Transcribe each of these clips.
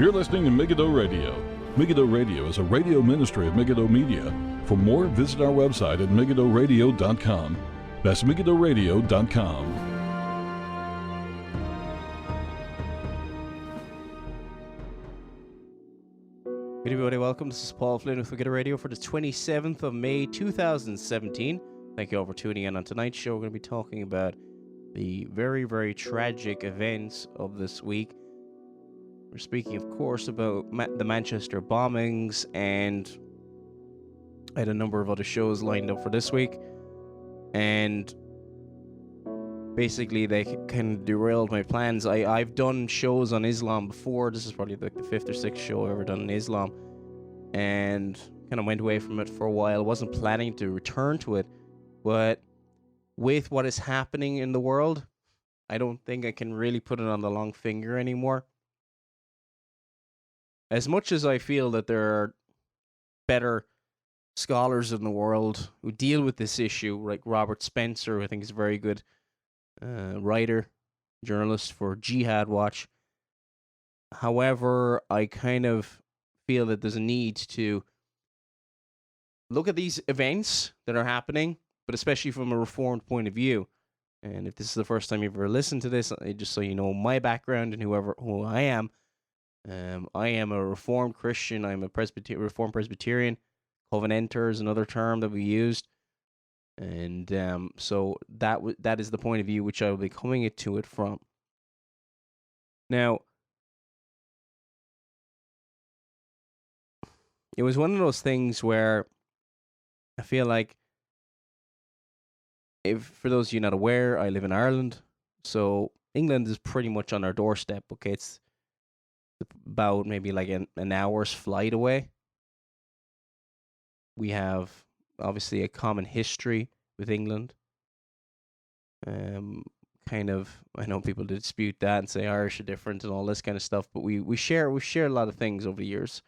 You're listening to MEGIDDO Radio. MEGIDDO Radio is a radio ministry of MEGIDDO Media. For more, visit our website at megiddoradio.com. That's megiddoradio.com. Good everybody, welcome. This is Paul Flynn with MEGIDDO Radio for the 27th of May 2017. Thank you all for tuning in. On tonight's show, we're going to be talking about the very, very tragic events of this week. We're speaking, of course, about the Manchester bombings, and I had a number of other shows lined up for this week, and basically they kind of derailed my plans. I've done shows on Islam before. This is probably like the 5th or 6th show I've ever done on Islam, and kind of went away from it for a while. Wasn't planning to return to it, but with what is happening in the world, I don't think I can really put it on the long finger anymore. As much as I feel that there are better scholars in the world who deal with this issue, like Robert Spencer, who I think is a very good writer, journalist for Jihad Watch. However, I kind of feel that there's a need to look at these events that are happening, but especially from a reformed point of view. And if this is the first time you've ever listened to this, just so you know my background and who I am a Reformed Christian. I'm a Reformed Presbyterian. Covenanter is another term that we used. And so that is the point of view which I will be coming to it from. Now, it was one of those things where I feel like, for those of you not aware, I live in Ireland. So England is pretty much on our doorstep. Okay, it's about maybe like an hour's flight away. We have obviously a common history with England. I know people dispute that and say Irish are different and all this kind of stuff, but we share a lot of things over the years,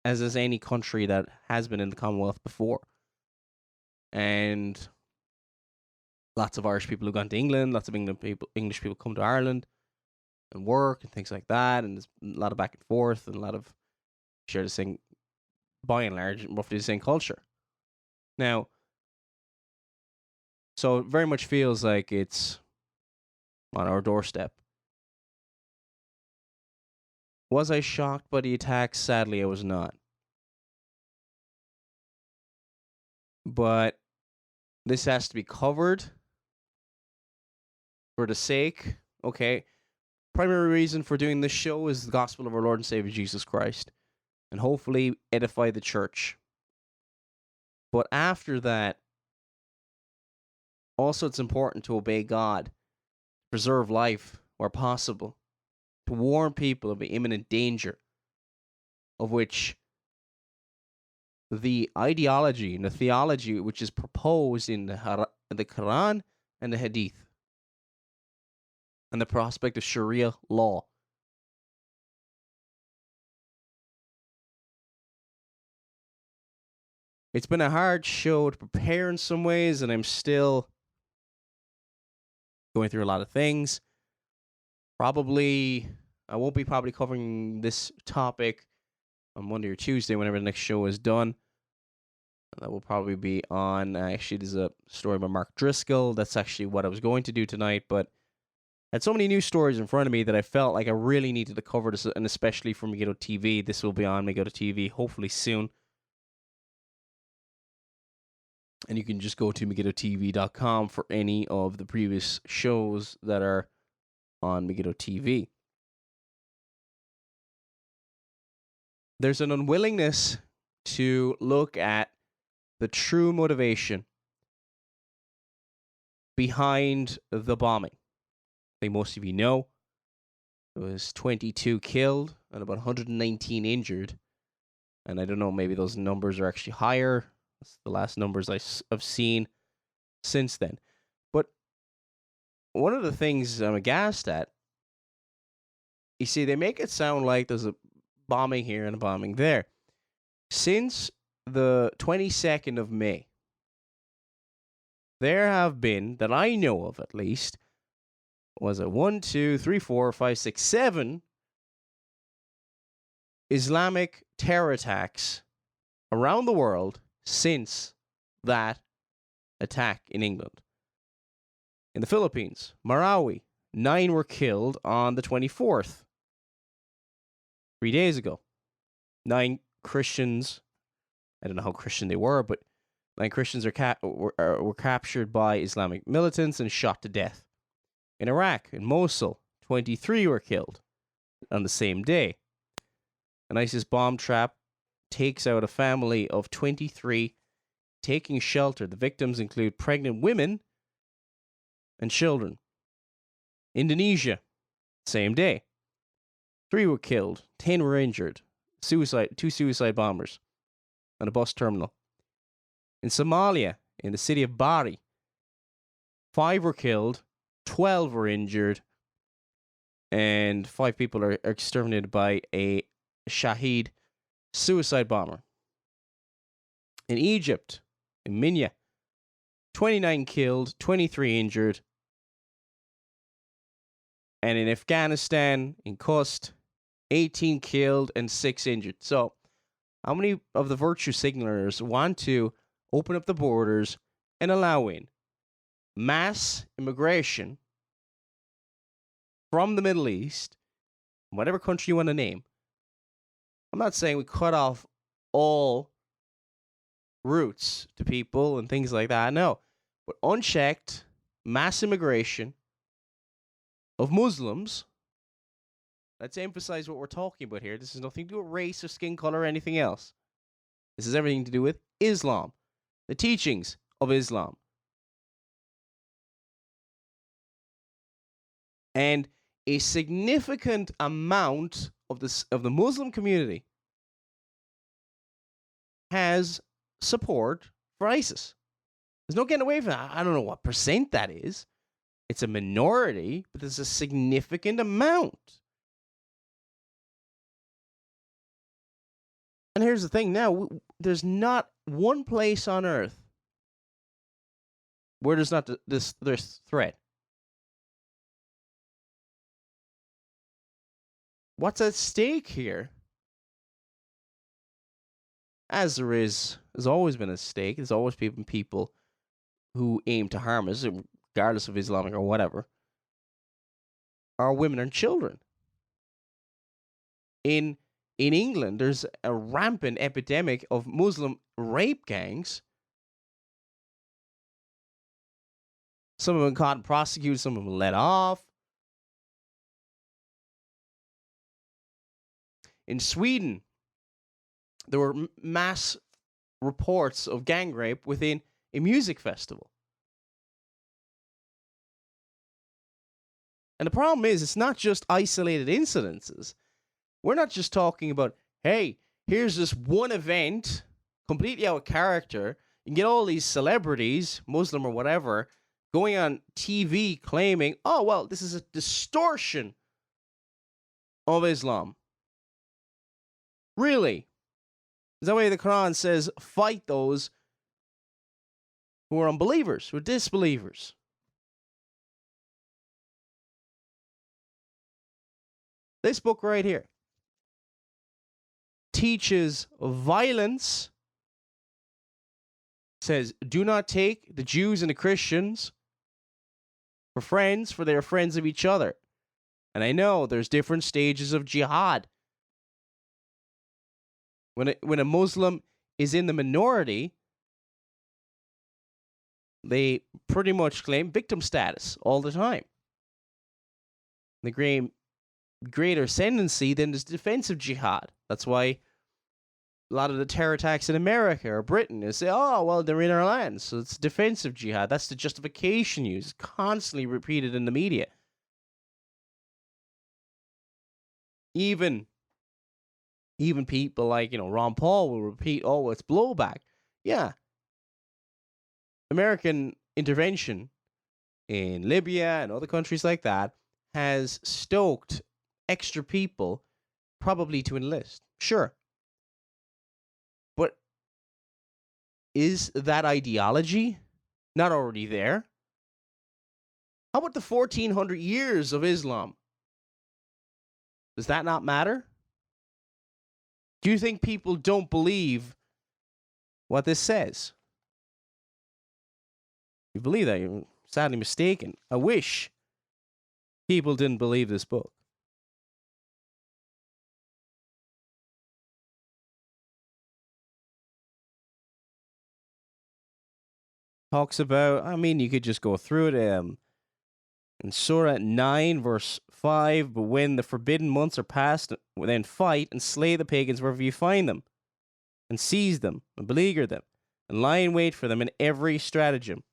as is any country that has been in the Commonwealth before. And lots of Irish people have gone to England, lots of English people come to Ireland and work and things like that, and there's a lot of back and forth and a lot of share the same, by and large, roughly the same culture. Now, so it very much feels like it's on our doorstep. Was I shocked by the attacks? Sadly, I was not. But this has to be covered for the sake, okay? Primary reason for doing this show is the gospel of our Lord and Savior Jesus Christ, and hopefully edify the church. But after that, also it's important to obey God, preserve life where possible, to warn people of the imminent danger, of which the ideology and the theology which is proposed in the Qur'an and the Hadith, and the prospect of Sharia law. It's been a hard show to prepare in some ways, and I'm still going through a lot of things. I won't be covering this topic on Monday or Tuesday whenever the next show is done. That will probably be on, actually, there's a story by Mark Driscoll. That's actually what I was going to do tonight, but I had so many news stories in front of me that I felt like I really needed to cover this, and especially for MEGIDDO TV. This will be on MEGIDDO TV hopefully soon. And you can just go to megiddotv.com for any of the previous shows that are on MEGIDDO TV. There's an unwillingness to look at the true motivation behind the bombing. I think most of you know there was 22 killed and about 119 injured. And I don't know, maybe those numbers are actually higher. That's the last numbers I've seen since then. But one of the things I'm aghast at, you see, they make it sound like there's a bombing here and a bombing there. Since the 22nd of May, there have been, that I know of at least, was it 1, 2, 3, 4, 5, 6, 7 Islamic terror attacks around the world since that attack in England. In the Philippines, Marawi, 9 were killed on the 24th, 3 days ago. 9 Christians, I don't know how Christian they were, but 9 Christians were captured by Islamic militants and shot to death. In Iraq, in Mosul, 23 were killed on the same day. An ISIS bomb trap takes out a family of 23 taking shelter. The victims include pregnant women and children. Indonesia, same day. 3 were killed, 10 were injured. 2 suicide bombers on a bus terminal. In Somalia, in the city of Bari, 5 were killed, 12 were injured, and 5 people are exterminated by a Shaheed suicide bomber. In Egypt, in Minya, 29 killed, 23 injured. And in Afghanistan, in Kust, 18 killed and 6 injured. So, how many of the virtue signalers want to open up the borders and allow in mass immigration from the Middle East, whatever country you want to name? I'm not saying we cut off all routes to people and things like that, no. But unchecked mass immigration of Muslims. Let's emphasize what we're talking about here. This has nothing to do with race or skin color or anything else. This has everything to do with Islam, the teachings of Islam. And a significant amount of the Muslim community has support for ISIS. There's no getting away from that. I don't know what percent that is. It's a minority, but there's a significant amount. And here's the thing now, there's not one place on earth where there's not this threat. What's at stake here? As there has always been a stake, there's always been people who aim to harm us, regardless of Islamic or whatever, are women and children. In England, there's a rampant epidemic of Muslim rape gangs. Some of them caught and prosecuted, some of them let off. In Sweden, there were mass reports of gang rape within a music festival. And the problem is, it's not just isolated incidences. We're not just talking about, hey, here's this one event, completely out of character. You can get all these celebrities, Muslim or whatever, going on TV claiming, oh, well, this is a distortion of Islam. Really? Is that why the Qur'an says, fight those who are unbelievers, who are disbelievers? This book right here teaches violence, says, do not take the Jews and the Christians for friends, for they are friends of each other. And I know there's different stages of jihad. When a Muslim is in the minority, they pretty much claim victim status all the time. The greater ascendancy than this defensive jihad. That's why a lot of the terror attacks in America or Britain is say, oh, well, they're in our land, so it's defensive jihad. That's the justification used, constantly repeated in the media. Even people like, Ron Paul will repeat, oh, it's blowback. Yeah. American intervention in Libya and other countries like that has stoked extra people probably to enlist. Sure. But is that ideology not already there? How about the 1400 years of Islam? Does that not matter? Do you think people don't believe what this says? You believe that, you're sadly mistaken. I wish people didn't believe this book. Talks about, I mean, you could just go through it. In Surah 9, verse 5, but when the forbidden months are past, then fight and slay the pagans wherever you find them, and seize them, and beleaguer them, and lie in wait for them in every stratagem.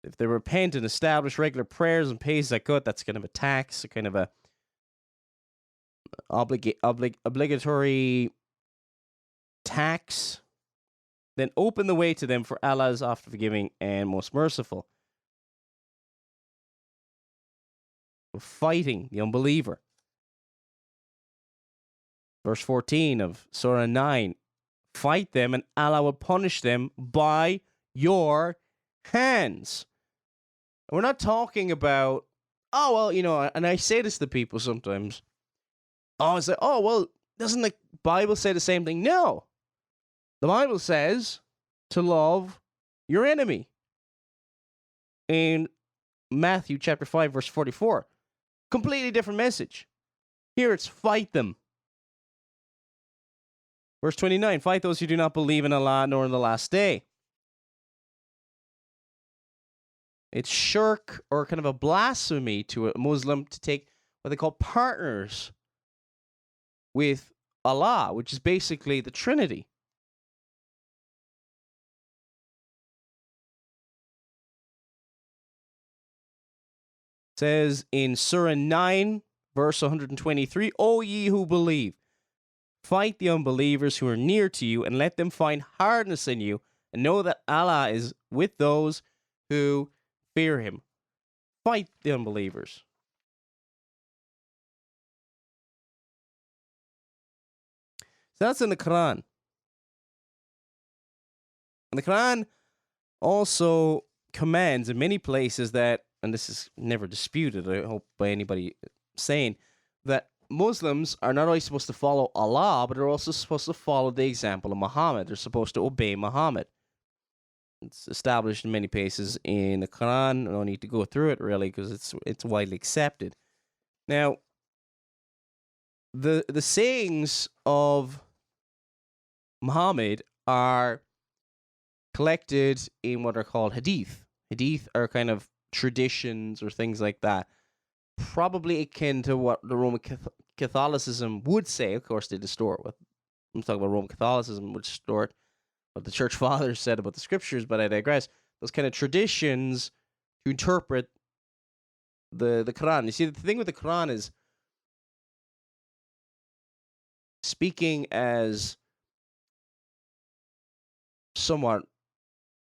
If they repent and establish regular prayers and pay zakut, that's kind of a tax, a kind of a obligatory tax, then open the way to them, for Allah is oft forgiving and most merciful. Fighting the unbeliever. Verse 14 of Surah 9, fight them and Allah will punish them by your hands. We're not talking about, oh, well, you know, and I say this to people sometimes. Oh, it's like, oh, well, doesn't the Bible say the same thing? No. The Bible says to love your enemy. In Matthew chapter 5, verse 44. Completely different message. Here it's fight them. Verse 29, fight those who do not believe in Allah nor in the last day. It's shirk, or kind of a blasphemy to a Muslim to take what they call partners with Allah, which is basically the Trinity. It says in Surah 9, verse 123, O ye who believe, fight the unbelievers who are near to you, and let them find hardness in you, and know that Allah is with those who fear him. Fight the unbelievers. So that's in the Quran. And the Quran also commands in many places that, and this is never disputed, I hope, by anybody saying, that Muslims are not only supposed to follow Allah, but they're also supposed to follow the example of Muhammad. They're supposed to obey Muhammad. It's established in many places in the Quran. I don't need to go through it really because it's widely accepted. Now, the sayings of Muhammad are collected in what are called hadith. Hadith are kind of traditions or things like that. Probably akin to what the Roman Catholicism would say. Of course, they distort what I'm talking about. Roman Catholicism would distort what the church fathers said about the scriptures, but I digress. Those kind of traditions to interpret the Quran. You see, the thing with the Quran is, speaking as somewhat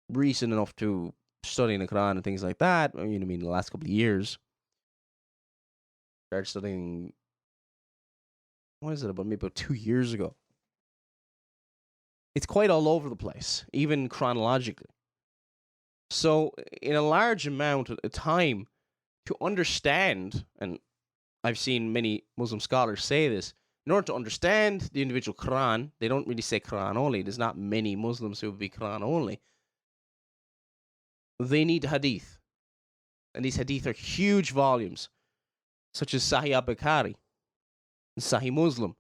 recent enough to studying the Quran and things like that, I mean, the last couple of years, started studying, what is it, about 2 years ago. It's quite all over the place, even chronologically. So, in a large amount of time, to understand, and I've seen many Muslim scholars say this, in order to understand the individual Quran, they don't really say Quran only. There's not many Muslims who would be Quran only. They need hadith. And these hadith are huge volumes, such as Sahih al-Bukhari and Sahih Muslim.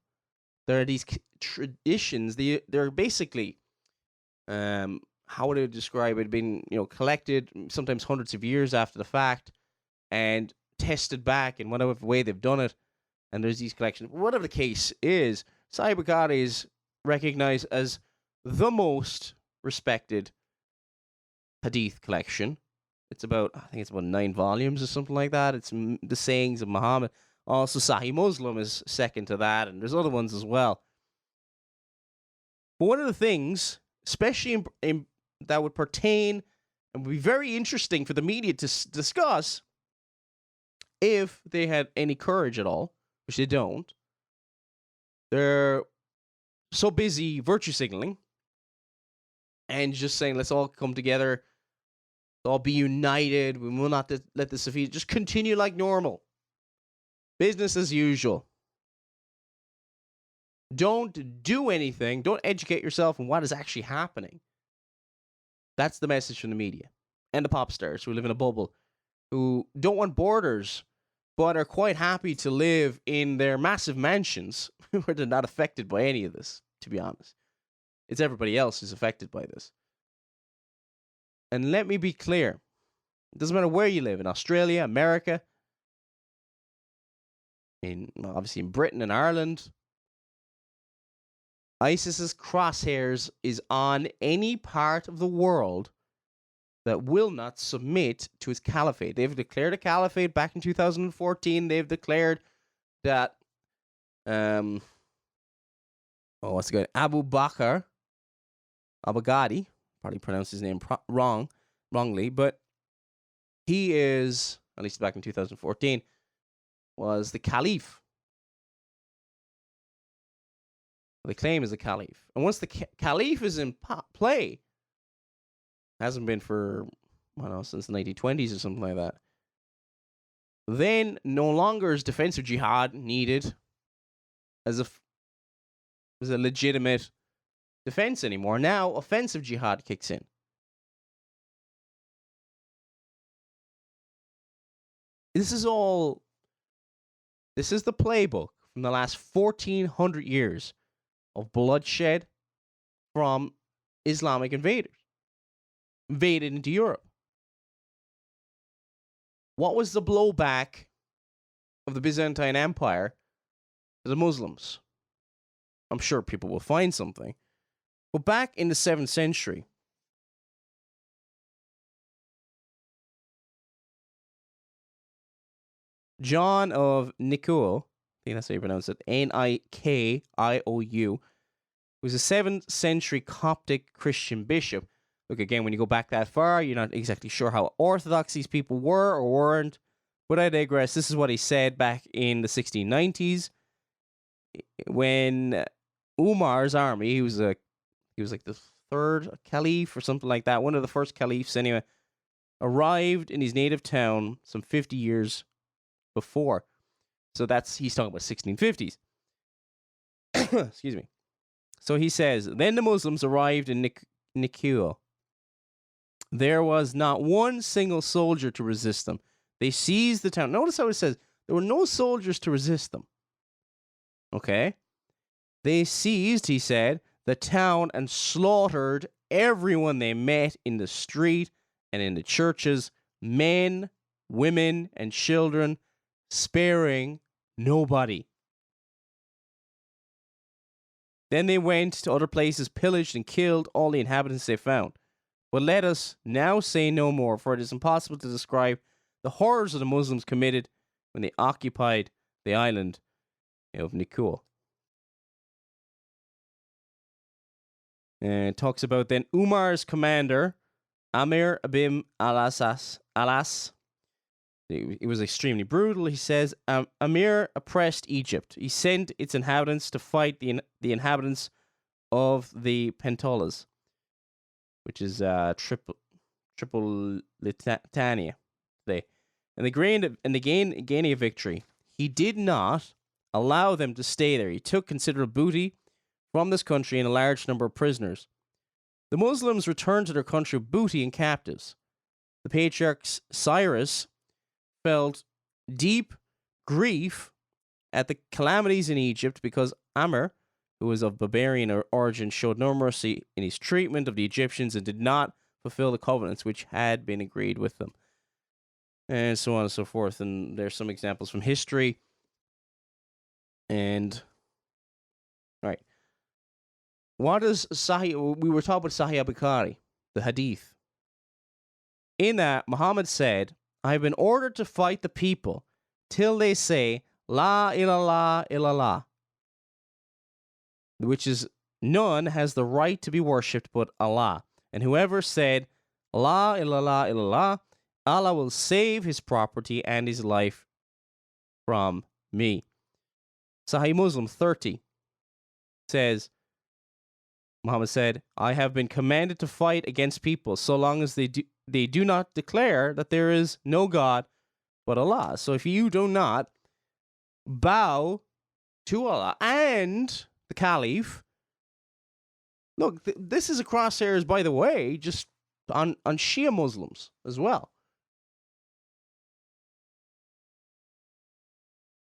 There are these traditions. They're basically, how would I describe it? Been collected sometimes hundreds of years after the fact, and tested back in whatever way they've done it. And there's these collections. Whatever the case is, Sahih Bukhari is recognized as the most respected hadith collection. It's about, I think it's about 9 volumes or something like that. It's the sayings of Muhammad. Also, Sahih Muslim is second to that, and there's other ones as well. But one of the things, especially in that would pertain and would be very interesting for the media to discuss, if they had any courage at all, which they don't, they're so busy virtue signaling and just saying, let's all come together, let's all be united, we will not let this defeat, just continue like normal. Business as usual. Don't do anything. Don't educate yourself on what is actually happening. That's the message from the media and the pop stars who live in a bubble, who don't want borders, but are quite happy to live in their massive mansions where they're not affected by any of this, to be honest. It's everybody else who's affected by this. And let me be clear. It doesn't matter where you live, in Australia, America, obviously in Britain and Ireland. ISIS's crosshairs is on any part of the world that will not submit to its caliphate. They've declared a caliphate back in 2014. They've declared that, what's the guy? Abu Bakr al-Baghdadi, probably pronounced his name wrongly, but he is, at least back in 2014, was the caliph. They claim is a caliph. And once the caliph is in play, hasn't been for, since the 1920s or something like that, then no longer is defensive jihad needed as a legitimate defense anymore. Now, offensive jihad kicks in. This is the playbook from the last 1,400 years of bloodshed from Islamic invaded into Europe. What was the blowback of the Byzantine Empire to the Muslims? I'm sure people will find something. But back in the 7th century, John of Nikiou, I think that's how you pronounce it, Nikiou, was a 7th century Coptic Christian bishop. Look, again, when you go back that far, you're not exactly sure how orthodox these people were or weren't. But I digress. This is what he said back in the 1690s when Umar's army, he was like the third caliph or something like that, one of the first caliphs anyway, arrived in his native town some 50 years before. So he's talking about 1650s. Excuse me. So he says, then the Muslims arrived in Nikiou. There was not one single soldier to resist them. They seized the town. Notice how it says there were no soldiers to resist them. Okay? They seized, he said, the town and slaughtered everyone they met in the street and in the churches, men, women, and children, sparing nobody. Then they went to other places, pillaged and killed all the inhabitants they found. But let us now say no more, for it is impossible to describe the horrors of the Muslims committed when they occupied the island of Nikiou. And it talks about then Umar's commander, Amir ibn Alas. It was extremely brutal. He says, Amir oppressed Egypt. He sent its inhabitants to fight the inhabitants of the Pentolas, which is Tripolitania today. And they gained a victory. He did not allow them to stay there. He took considerable booty from this country and a large number of prisoners. The Muslims returned to their country with booty and captives. The patriarch Cyrus felt deep grief at the calamities in Egypt because Amr, who was of barbarian origin, showed no mercy in his treatment of the Egyptians and did not fulfill the covenants which had been agreed with them. And so on and so forth. And there's some examples from history. And, all right. What is Sahih? We were talking about Sahih Bukhari, the hadith. In that, Muhammad said, I have been ordered to fight the people till they say, La ilallah illallah, which is, none has the right to be worshipped but Allah. And whoever said, La ilallah illallah, Allah will save his property and his life from me. Sahih Muslim 30 says, Muhammad said, I have been commanded to fight against people so long as they do not declare that there is no God but Allah. So if you do not bow to Allah and the Caliph. Look, this is a crosshairs, by the way, just on Shia Muslims as well.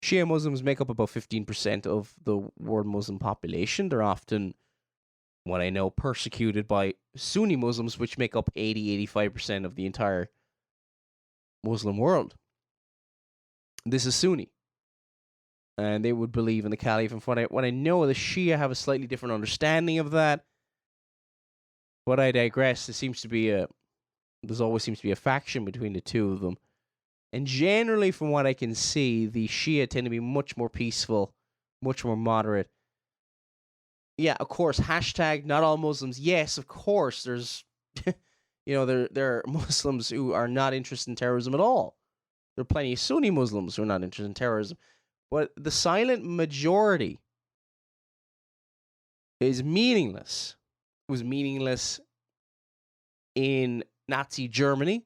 Shia Muslims make up about 15% of the world Muslim population. They're often, what I know, persecuted by Sunni Muslims, which make up 85% of the entire Muslim world. This is Sunni. And they would believe in the Caliph. And what I know, the Shia have a slightly different understanding of that. But I digress. There's always seems to be a faction between the two of them. And generally, from what I can see, the Shia tend to be much more peaceful, much more moderate. Yeah, of course, hashtag not all Muslims. Yes, of course, there's, there are Muslims who are not interested in terrorism at all. There are plenty of Sunni Muslims who are not interested in terrorism. But the silent majority is meaningless. It was meaningless in Nazi Germany.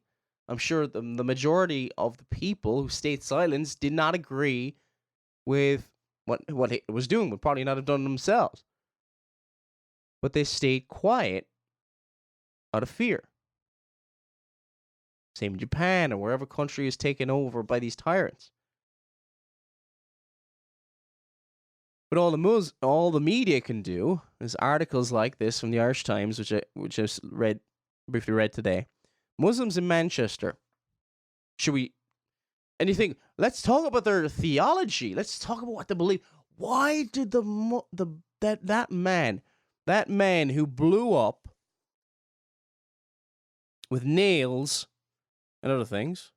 I'm sure the majority of the people who stayed silent did not agree with what it was doing, would probably not have done themselves. But they stayed quiet out of fear. Same in Japan or wherever country is taken over by these tyrants. But all the media can do is articles like this from the Irish Times, which I briefly read today. Muslims in Manchester. And you think, let's talk about their theology. Let's talk about what they believe. Why did that man who blew up with nails and other things,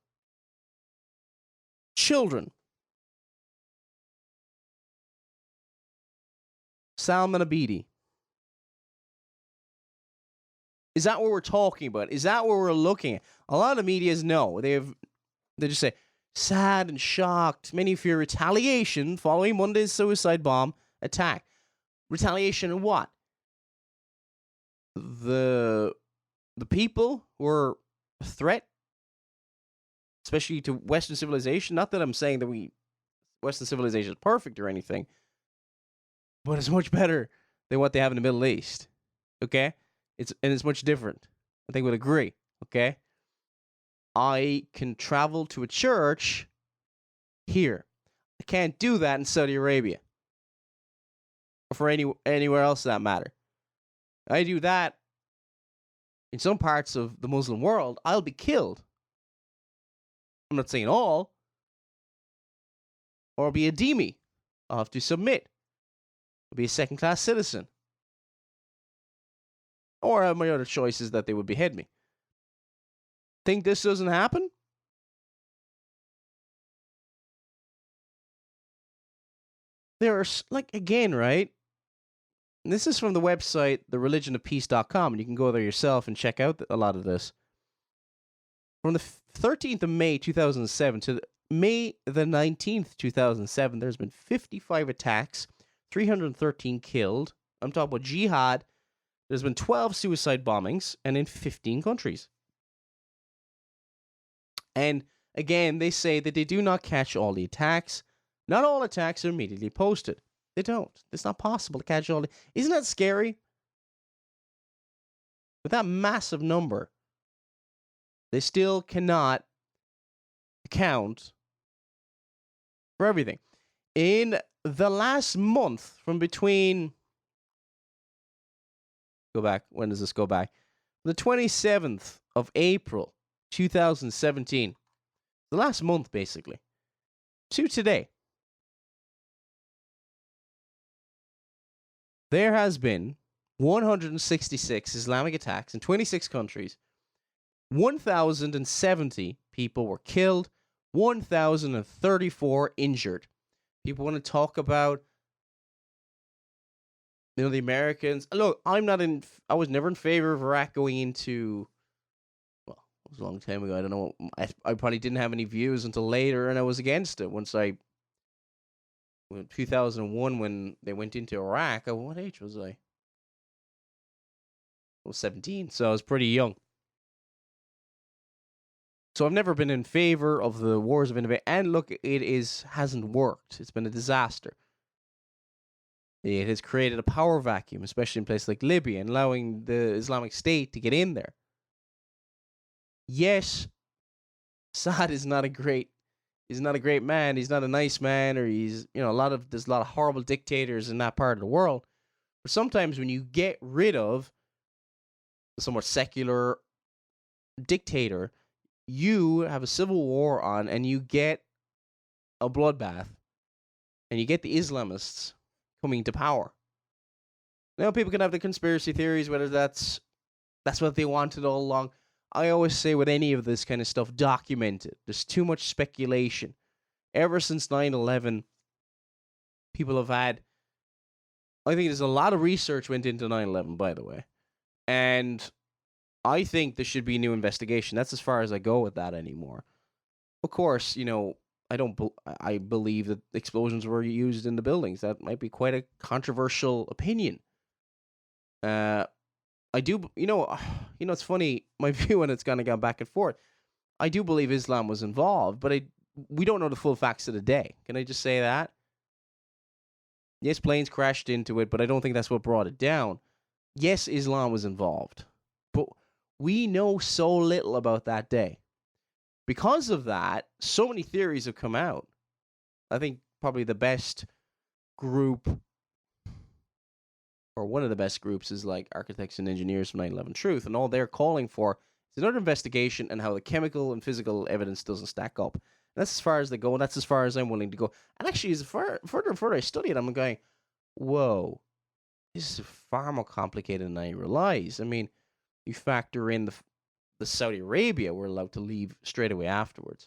children, Salman Abedi. Is that what we're talking about? Is that what we're looking at? A lot of medias know. They just say, sad and shocked. Many fear retaliation following Monday's suicide bomb attack. Retaliation in what? The people were a threat, especially to Western civilization. Not that I'm saying that Western civilization is perfect or anything, but it's much better than what they have in the Middle East. Okay? It's much different. I think we'd agree. Okay? I can travel to a church here. I can't do that in Saudi Arabia. Or for anywhere else for that matter. I do that in some parts of the Muslim world, I'll be killed. I'm not saying all. Or I'll be a dhimmi. I'll have to submit. I'll be a second-class citizen. Or my other choice is that they would behead me. Think this doesn't happen? There are, again, right? And this is from the website, thereligionofpeace.com, and you can go there yourself and check out a lot of this. From the 13th of May, 2007 to May the 19th, 2007, there's been 55 attacks, 313 killed. I'm talking about jihad. There's been 12 suicide bombings, and in 15 countries. And again, they say that they do not catch all the attacks. Not all attacks are immediately posted. They don't. It's not possible to catch all the... Isn't that scary? With that massive number, they still cannot account for everything. In the last month, from between... Go back. When does this go back? The 27th of April, 2017. The last month, basically. To today. There has been 166 Islamic attacks in 26 countries. 1,070 people were killed. 1,034 injured. People want to talk about, the Americans. Look, I was never in favor of Iraq going into, well, it was a long time ago. I don't know. I probably didn't have any views until later, and I was against it in 2001 when they went into Iraq. What age was I? I was 17, so I was pretty young. So I've never been in favor of the wars of invasion. And look, hasn't worked. It's been a disaster. It has created a power vacuum, especially in places like Libya, and allowing the Islamic State to get in there. Yes, Assad is not a great man. He's not a nice man, or there's a lot of horrible dictators in that part of the world. But sometimes when you get rid of a somewhat secular dictator, you have a civil war on, and you get a bloodbath, and you get the Islamists coming to power. Now, people can have the conspiracy theories, whether that's what they wanted all along. I always say with any of this kind of stuff, document it. There's too much speculation. Ever since 9/11, people have had... I think there's a lot of research went into 9/11, by the way. And I think there should be a new investigation. That's as far as I go with that anymore. Of course, I believe that explosions were used in the buildings. That might be quite a controversial opinion. I do, it's funny, my view on it's kind of gone back and forth. I do believe Islam was involved, but we don't know the full facts of the day. Can I just say that? Yes, planes crashed into it, but I don't think that's what brought it down. Yes, Islam was involved, but we know so little about that day. Because of that, so many theories have come out. I think probably the best group, or one of the best groups, is like Architects and Engineers for 9/11 Truth, and all they're calling for is another investigation and how the chemical and physical evidence doesn't stack up. And that's as far as they go, and that's as far as I'm willing to go. And actually, as further I study it, I'm going, whoa, this is far more complicated than I realized. I mean, you factor in the Saudi Arabia were allowed to leave straight away afterwards.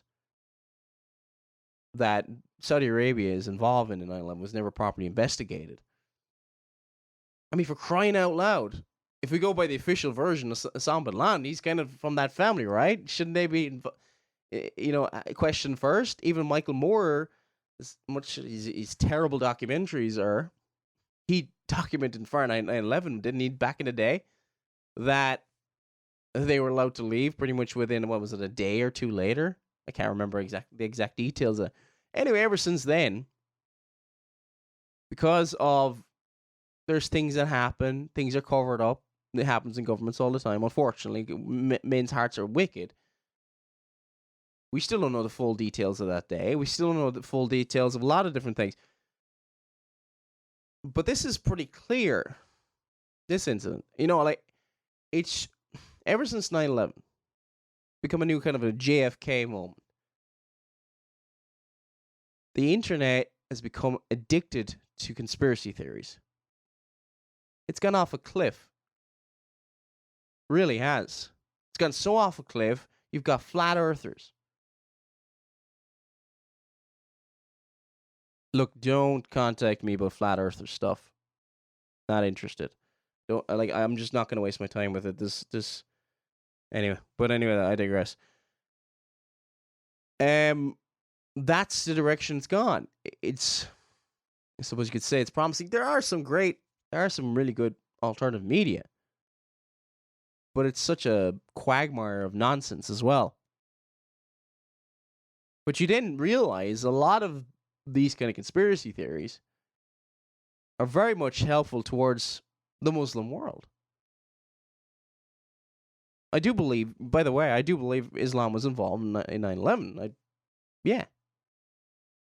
That Saudi Arabia is involved in 9/11 was never properly investigated. I mean, for crying out loud, if we go by the official version of Osama bin Laden, he's kind of from that family, right? Shouldn't they be, questioned first? Even Michael Moore, as much as his terrible documentaries are, he documented for 9/11, didn't he, back in the day, that they were allowed to leave pretty much within, what was it, a day or two later? I can't remember the exact details. Anyway, ever since then, because of there's things that happen, things are covered up. It happens in governments all the time. Unfortunately, men's hearts are wicked. We still don't know the full details of that day. We still don't know the full details of a lot of different things. But this is pretty clear. This incident, it's ever since 9/11, become a new kind of a JFK moment. The internet has become addicted to conspiracy theories. It's gone off a cliff. Really has. It's gone so off a cliff, you've got flat earthers. Look, don't contact me about flat earther stuff. Not interested. I'm just not going to waste my time with it. Anyway, I digress. That's the direction it's gone. I suppose you could say it's promising. There are some really good alternative media, but it's such a quagmire of nonsense as well. But you didn't realize a lot of these kind of conspiracy theories are very much helpful towards the Muslim world. I do believe Islam was involved in 9/11. Yeah.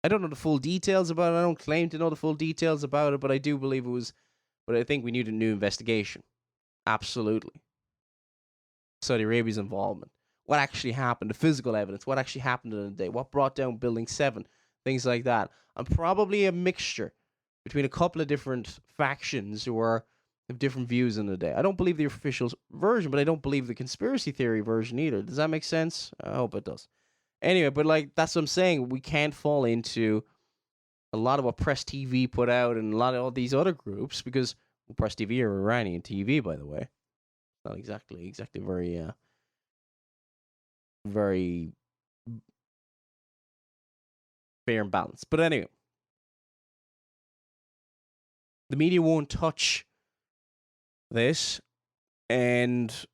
I don't know the full details about it. I don't claim to know the full details about it, but I do believe it was. But I think we need a new investigation. Absolutely. Saudi Arabia's involvement. What actually happened? The physical evidence. What actually happened in the day? What brought down Building 7? Things like that. And probably a mixture between a couple of different factions who have different views in the day. I don't believe the official version, but I don't believe the conspiracy theory version either. Does that make sense? I hope it does. Anyway, but that's what I'm saying. We can't fall into a lot of what Press TV put out and a lot of all these other groups, because Press TV are Iranian TV, by the way. Not exactly very fair and balanced. But anyway, the media won't touch this, and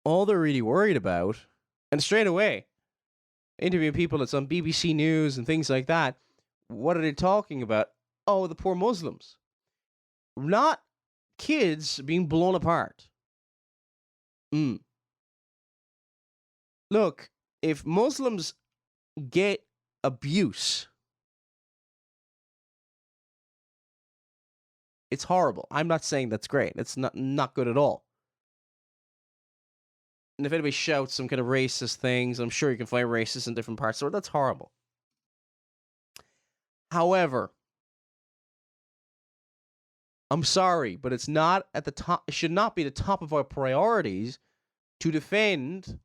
all they're really worried about, and straight away, interviewing people that's on BBC News and things like that, what are they talking about? Oh, the poor Muslims. not kids being blown apart. Look, if Muslims get abuse, it's horrible. I'm not saying that's great. It's not good at all. And if anybody shouts some kind of racist things, I'm sure you can find racists in different parts of the world. That's horrible. However, I'm sorry, but it's not at the top. It should not be the top of our priorities to defend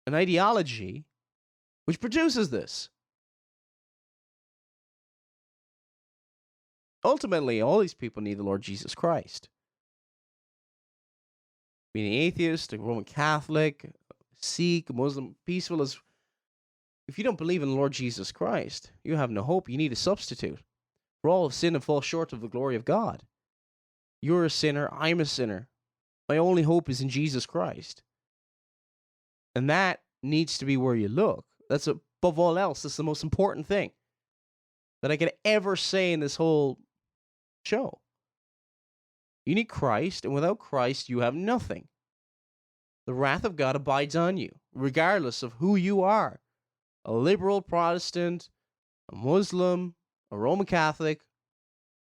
an ideology which produces this. Ultimately, all these people need the Lord Jesus Christ. Being an atheist, a Roman Catholic, Sikh, Muslim, peaceful as... If you don't believe in the Lord Jesus Christ, you have no hope. You need a substitute. For all have sinned and fall short of the glory of God. You're a sinner. I'm a sinner. My only hope is in Jesus Christ. And that needs to be where you look. That's above all else. That's the most important thing that I could ever say in this whole show. You need Christ, and without Christ, you have nothing. The wrath of God abides on you, regardless of who you are. A liberal Protestant, a Muslim, a Roman Catholic,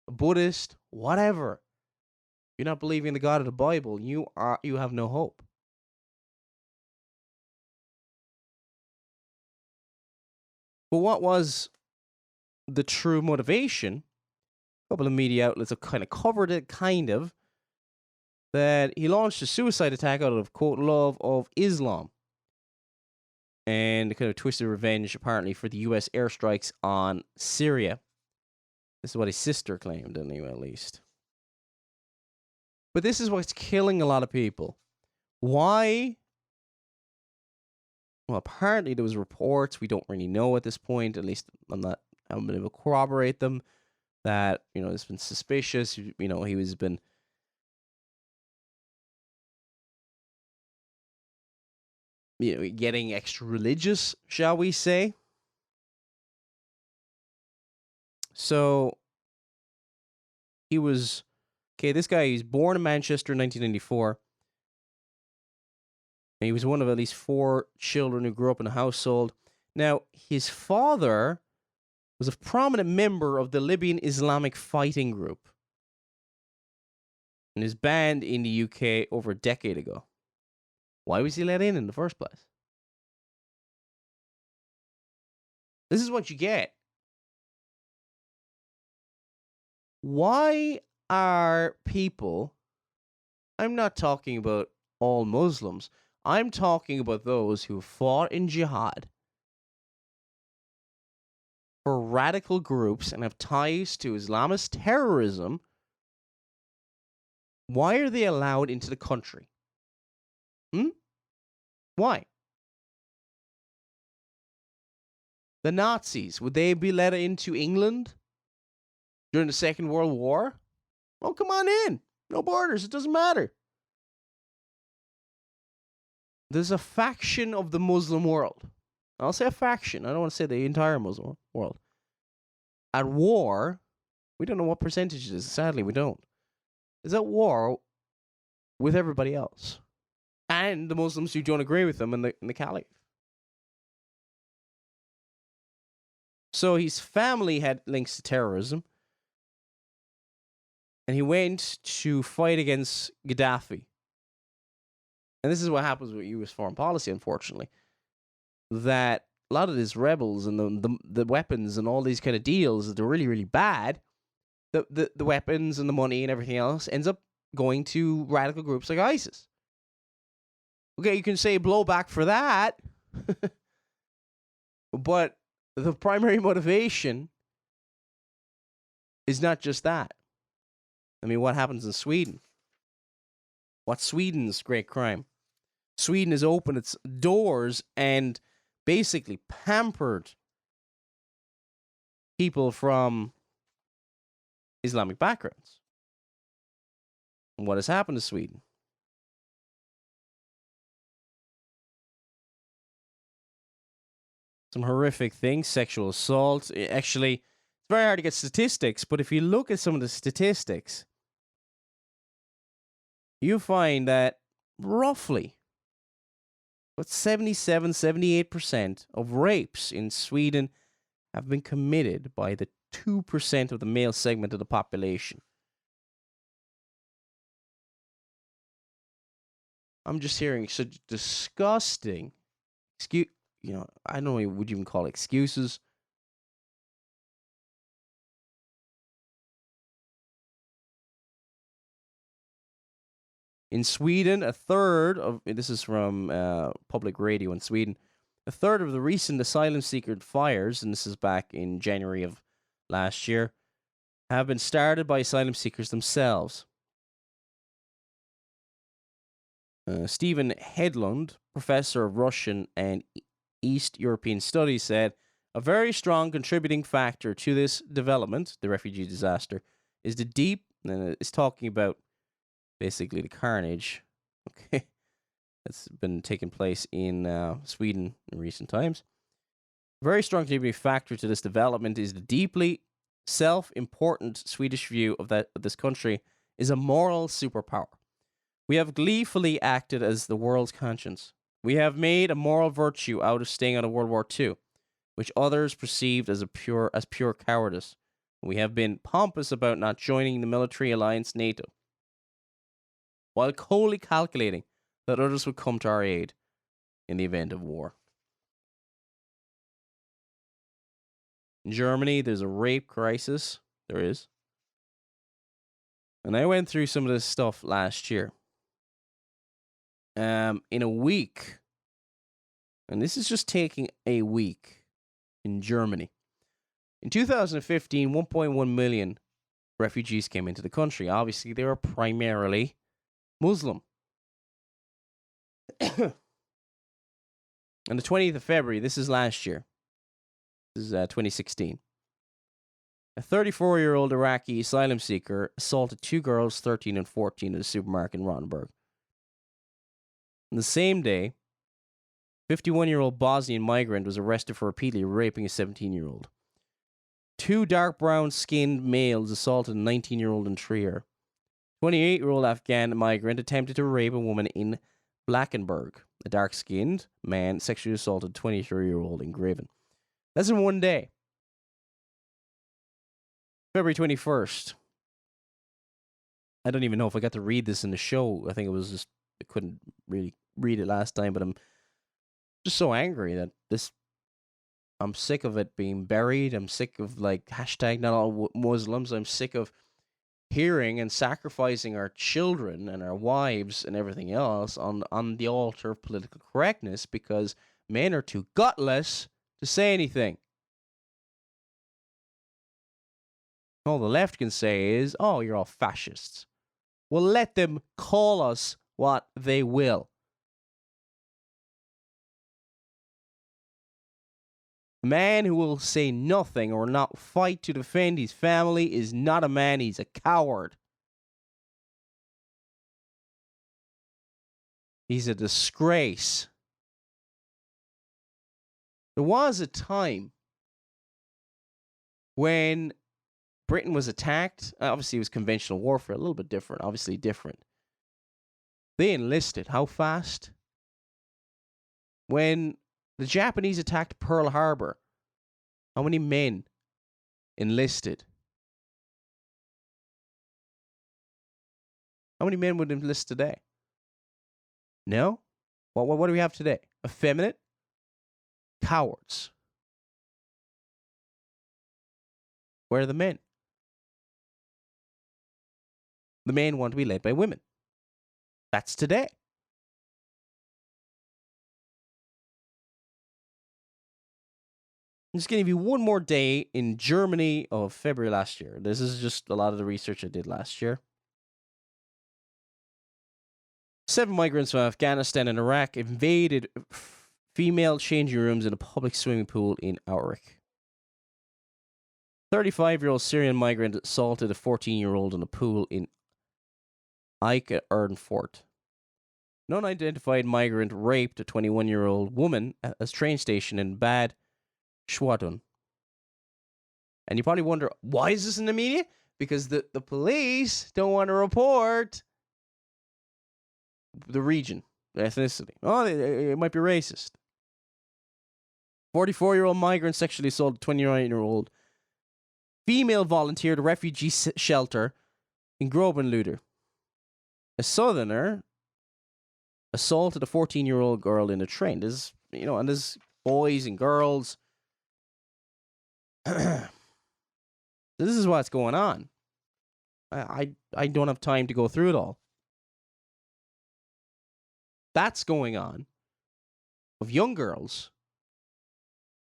a Buddhist, whatever. You're not believing in the God of the Bible, you have no hope. But what was the true motivation? A couple of media outlets have kind of covered it, that he launched a suicide attack out of, quote, love of Islam. And kind of twisted revenge, apparently, for the U.S. airstrikes on Syria. This is what his sister claimed, anyway, at least. But this is what's killing a lot of people. Why? Well, apparently there was reports, we don't really know at this point, at least I haven't been able to corroborate them, that, it's been suspicious, he was been... getting extra religious, shall we say. So, this guy, he was born in Manchester in 1994. And he was one of at least 4 children who grew up in a household. Now, his father was a prominent member of the Libyan Islamic fighting group. And is banned in the UK over a decade ago. Why was he let in the first place? This is what you get. Why are people... I'm not talking about all Muslims. I'm talking about those who fought in jihad for radical groups and have ties to Islamist terrorism. Why are they allowed into the country? Why? The Nazis, would they be let into England during the Second World War? Oh, come on in. No borders. It doesn't matter. There's a faction of the Muslim world. I'll say a faction. I don't want to say the entire Muslim world. At war, we don't know what percentage it is. Sadly, we don't. Is at war with everybody else. And the Muslims who don't agree with them and the Caliph. So his family had links to terrorism. And he went to fight against Gaddafi. And this is what happens with U.S. foreign policy, unfortunately. That a lot of these rebels and the weapons and all these kind of deals that are really, really bad, the weapons and the money and everything else ends up going to radical groups like ISIS. Okay, you can say blowback for that. But the primary motivation is not just that. I mean, what happens in Sweden? What's Sweden's great crime? Sweden has opened its doors and basically pampered people from Islamic backgrounds. And what has happened to Sweden? Some horrific things, sexual assault. Actually, it's very hard to get statistics, but if you look at some of the statistics, you find that roughly about 78% of rapes in Sweden have been committed by the 2% of the male segment of the population. I'm just hearing such disgusting I don't know what you even call it, excuses. In Sweden, this is from public radio in Sweden, a third of the recent asylum seeker fires, and this is back in January of last year, have been started by asylum seekers themselves. Stephen Hedlund, professor of Russian and East European studies, said a very strong contributing factor to this development, the refugee disaster, is the deep, and it's talking about basically the carnage, okay, that's been taking place in Sweden in recent times. A very strong contributing factor to this development is the deeply self-important Swedish view of this country is a moral superpower. We have gleefully acted as the world's conscience. We have made a moral virtue out of staying out of World War II, which others perceived as pure cowardice. We have been pompous about not joining the military alliance NATO, while coldly calculating that others would come to our aid in the event of war. In Germany, there's a rape crisis. There is. And I went through some of this stuff last year. In a week, and this is just taking a week in Germany. In 2015, 1.1 million refugees came into the country. Obviously, they were primarily Muslim. On the 20th of February, this is last year. This is 2016. A 34-year-old Iraqi asylum seeker assaulted two girls, 13 and 14, at a supermarket in Rottenburg. On the same day, a 51-year-old Bosnian migrant was arrested for repeatedly raping a 17-year-old. Two dark brown-skinned males assaulted a 19-year-old in Trier. 28-year-old Afghan migrant attempted to rape a woman in Blackenberg. A dark-skinned man sexually assaulted a 23-year-old in Graven. That's in one day. February 21st. I don't even know if I got to read this in the show. I think it was just, I couldn't really read it last time, but I'm just so angry that I'm sick of it being buried. I'm sick of hashtag not all Muslims. I'm sick of hearing and sacrificing our children and our wives and everything else on the altar of political correctness because men are too gutless to say anything. All the left can say is, oh, you're all fascists. Well, let them call us what they will. A man who will say nothing or not fight to defend his family is not a man, he's a coward. He's a disgrace. There was a time when Britain was attacked. Obviously, it was conventional warfare, a little bit different, obviously different. They enlisted. How fast? When the Japanese attacked Pearl Harbor, how many men enlisted? How many men would enlist today? No? What do we have today? Effeminate? Cowards. Where are the men? The men want to be led by women. That's today. I'm just going to give you one more day in Germany of February last year. This is just a lot of the research I did last year. 7 migrants from Afghanistan and Iraq invaded female changing rooms in a public swimming pool in Aurich. 35-year-old Syrian migrant assaulted a 14-year-old in a pool in Eike Ernfort. An unidentified migrant raped a 21-year-old woman at a train station in Bad Schwadron. And you probably wonder, why is this in the media? Because the police don't want to report the region, the ethnicity. Oh, it might be racist. 44-year-old migrant sexually assaulted 29-year-old female volunteer at a refugee shelter in Grobenluder. A southerner assaulted a 14-year-old girl in a train. There's, and there's boys and girls. This is what's going on. I don't have time to go through it all. That's going on. Of young girls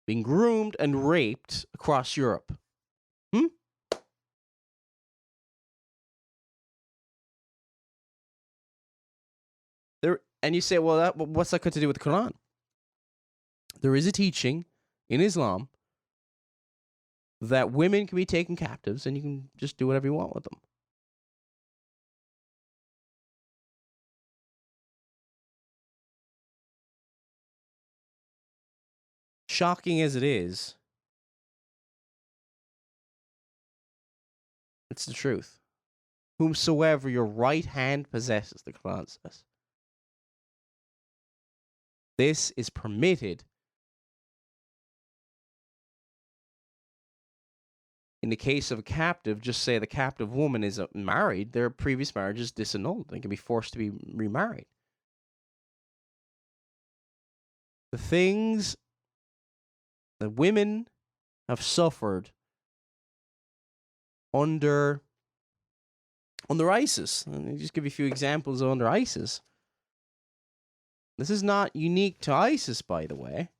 being groomed and raped across Europe. And you say, well, what's that got to do with the Quran? There is a teaching in Islam that women can be taken captives and you can just do whatever you want with them. Shocking as it is, it's the truth. Whomsoever your right hand possesses, the Quran says. This is permitted in the case of a captive. Just say the captive woman is married, their previous marriage is disannulled. They can be forced to be remarried. The things that women have suffered under ISIS. Let me just give you a few examples under ISIS. This is not unique to ISIS, by the way.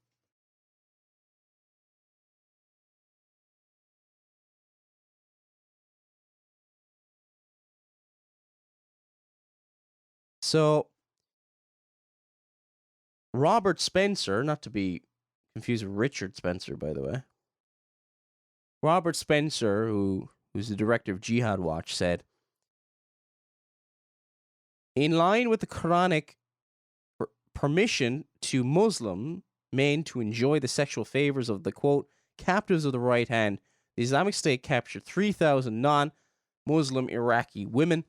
So, Robert Spencer, not to be confused with Richard Spencer, by the way. Robert Spencer, who's the director of Jihad Watch, said, in line with the Quranic permission to Muslim men to enjoy the sexual favors of the, quote, captives of the right hand, the Islamic State captured 3,000 non-Muslim Iraqi women,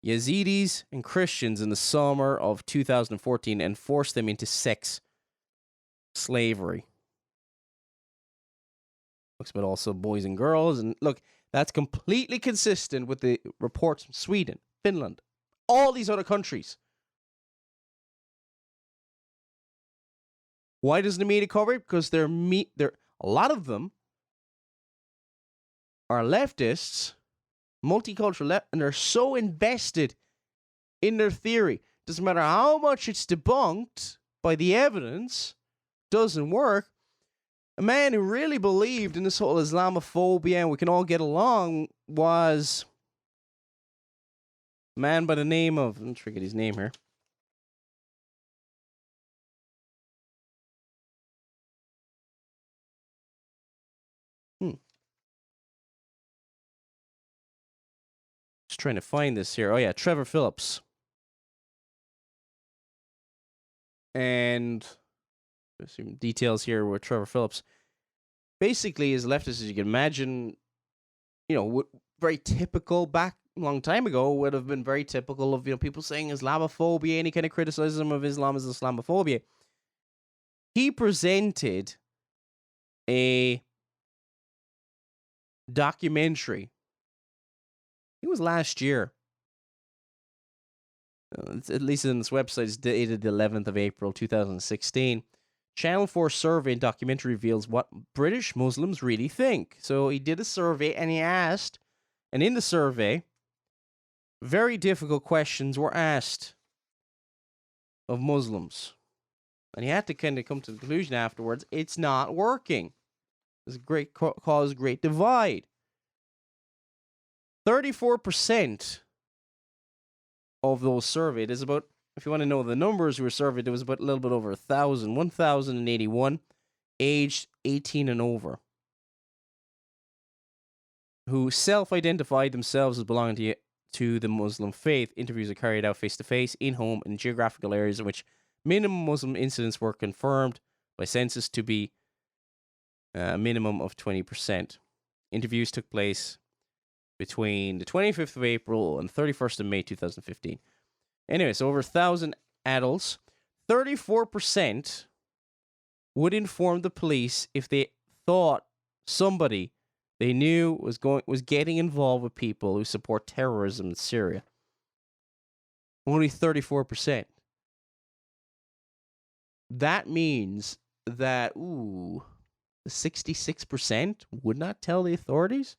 Yazidis, and Christians in the summer of 2014 and forced them into sex slavery. Looks but also boys and girls. And look, that's completely consistent with the reports from Sweden, Finland, all these other countries. Why doesn't the media cover it? Because they're a lot of them are leftists, multicultural, and they're so invested in their theory. Doesn't matter how much it's debunked by the evidence, doesn't work. A man who really believed in this whole Islamophobia and we can all get along was a man by the name of, I'm trying to get his name here. Just trying to find this here. Oh yeah, Trevor Phillips. And there's some details here with Trevor Phillips. Basically, as leftist as you can imagine, very typical back a long time ago would have been very typical of people saying Islamophobia, any kind of criticism of Islam is Islamophobia. He presented a documentary. It was last year. At least in this website, it's dated the 11th of April, 2016. Channel 4 survey and documentary reveals what British Muslims really think. So he did a survey and he asked, and in the survey, very difficult questions were asked of Muslims. And he had to kind of come to the conclusion afterwards, it's not working. There's a great cause, great divide. 34% of those surveyed is about, if you want to know the numbers who were surveyed, there was about a little bit over 1,081, aged 18 and over, who self-identified themselves as belonging to the Muslim faith. Interviews are carried out face-to-face, in-home, and geographical areas in which minimum Muslim incidents were confirmed by census to be a minimum of 20%. Interviews took place between the 25th of April and 31st of May 2015. Anyway, so over 1,000 adults, 34% would inform the police if they thought somebody they knew was getting involved with people who support terrorism in Syria. Only 34%. That means that, the 66% would not tell the authorities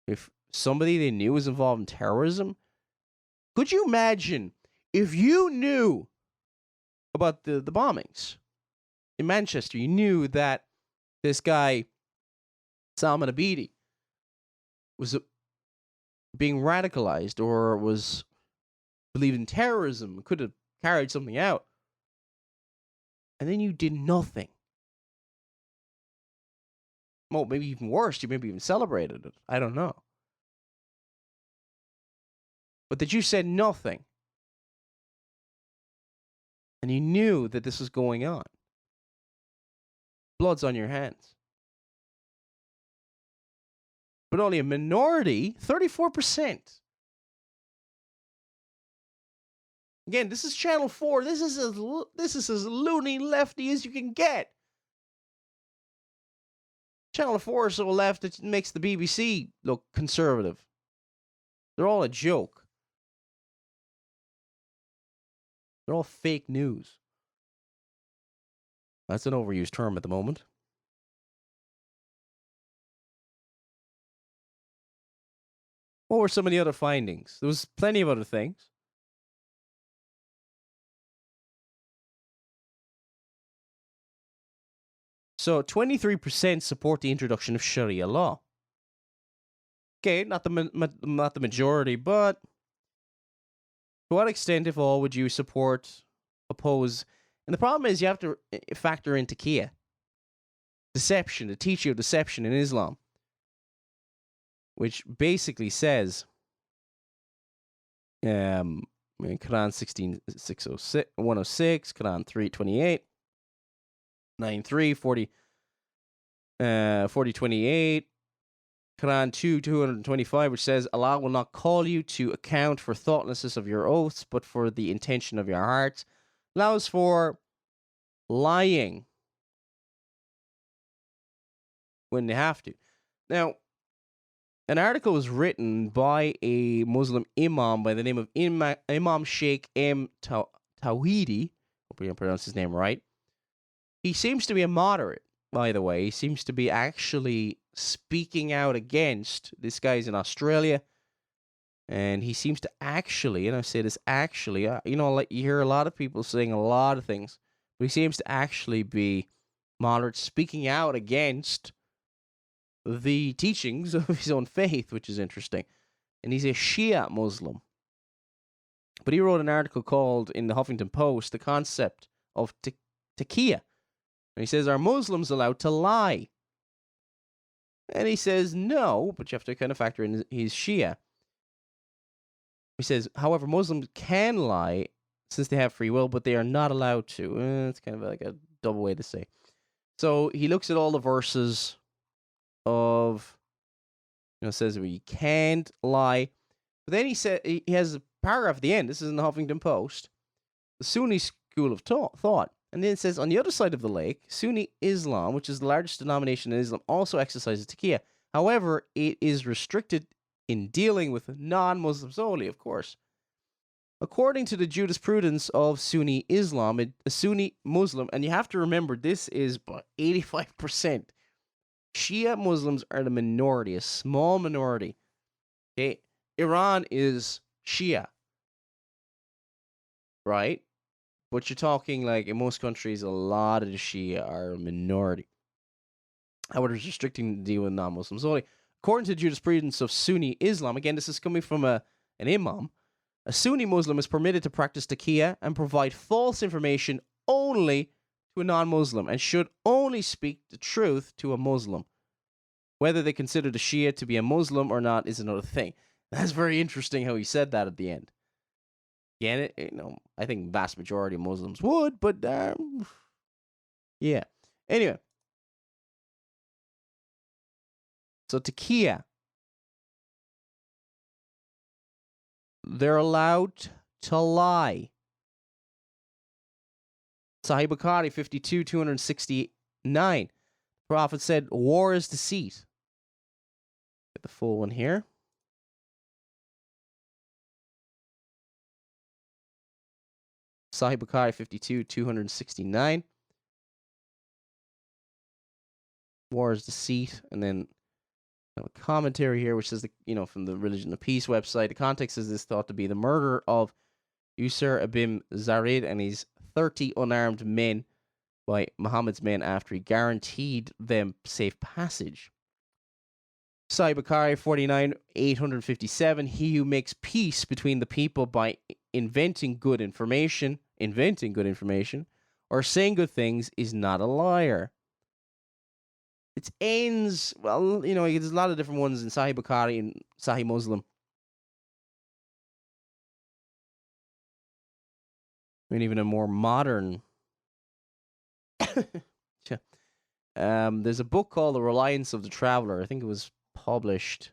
if somebody they knew was involved in terrorism. Could you imagine if you knew about the bombings in Manchester? You knew that this guy, Salman Abedi, was being radicalized or was believed in terrorism, could have carried something out, and then you did nothing. Well, maybe even worse, you maybe even celebrated it. I don't know. But that you said nothing, and you knew that this was going on. Blood's on your hands. But only a minority, 34%. Again, this is Channel 4. This is as loony lefty as you can get. Channel 4 is so left it makes the BBC look conservative. They're all a joke. They're all fake news. That's an overused term at the moment. What were some of the other findings? There was plenty of other things. So 23% support the introduction of Sharia law. Okay, not the majority, but to what extent, if all, would you oppose? And the problem is you have to factor in taqiyya, deception, the teaching of deception in Islam, which basically says, Quran 106, Quran 3:28. 9:3, 40:28, Quran 2:225, which says, Allah will not call you to account for thoughtlessness of your oaths, but for the intention of your hearts. Allows for lying when they have to. Now, an article was written by a Muslim imam by the name of Imam Sheikh M. Tawhidi. Hope I pronounced his name right. He seems to be a moderate, by the way. He seems to be actually speaking out against, this guy's in Australia, and he seems to actually, and I say this actually, you hear a lot of people saying a lot of things, but he seems to actually be moderate, speaking out against the teachings of his own faith, which is interesting. And he's a Shia Muslim. But he wrote an article called, in the Huffington Post, The Concept of Taqiyya. And he says, are Muslims allowed to lie? And he says, no, but you have to kind of factor in he's Shia. He says, however, Muslims can lie since they have free will, but they are not allowed to. It's kind of like a double way to say. So he looks at all the verses of, says we can't lie. But then he has a paragraph at the end. This is in the Huffington Post. The Sunni school of thought. And then it says, on the other side of the lake, Sunni Islam, which is the largest denomination in Islam, also exercises taqiyya. However, it is restricted in dealing with non-Muslims only, of course. According to the jurisprudence of Sunni Islam, a Sunni Muslim, and you have to remember, this is about 85%. Shia Muslims are the minority, a small minority. Okay, Iran is Shia, right? But you're talking like in most countries, a lot of the Shia are a minority. However, it's restricting the deal with non-Muslims only. According to the jurisprudence of Sunni Islam, again, this is coming from an imam, a Sunni Muslim is permitted to practice taqiyya and provide false information only to a non-Muslim and should only speak the truth to a Muslim. Whether they consider the Shia to be a Muslim or not is another thing. That's very interesting how he said that at the end. Yeah, I think vast majority of Muslims would, but yeah. Anyway, So taqiyya, they're allowed to lie. Sahih Bukhari 52,269. Prophet said, war is deceit. Get the full one here. Sahih Bukhari 52,269. War is deceit. And then a commentary here which says, from the Religion of Peace website, the context is this thought to be the murder of Yusr ibn Zarid and his 30 unarmed men by Muhammad's men after he guaranteed them safe passage. Sahih Bukhari 49,857. He who makes peace between the people by inventing good information, or saying good things is not a liar. It ends, there's a lot of different ones in Sahih Bukhari and Sahih Muslim. I mean, even a more modern. There's a book called The Reliance of the Traveler. I think it was published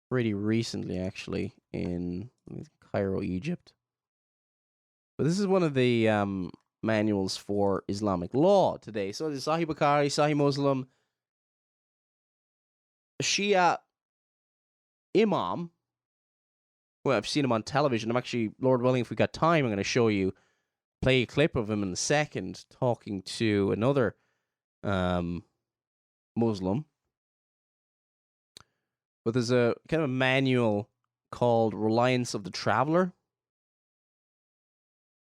pretty recently, actually, in Cairo, Egypt. But this is one of the manuals for Islamic law today. So there's Sahih Bukhari, Sahih Muslim, Shia Imam. Well, I've seen him on television. I'm actually, Lord willing, if we got time, I'm going to play a clip of him in a second, talking to another Muslim. But there's a kind of a manual called Reliance of the Traveler.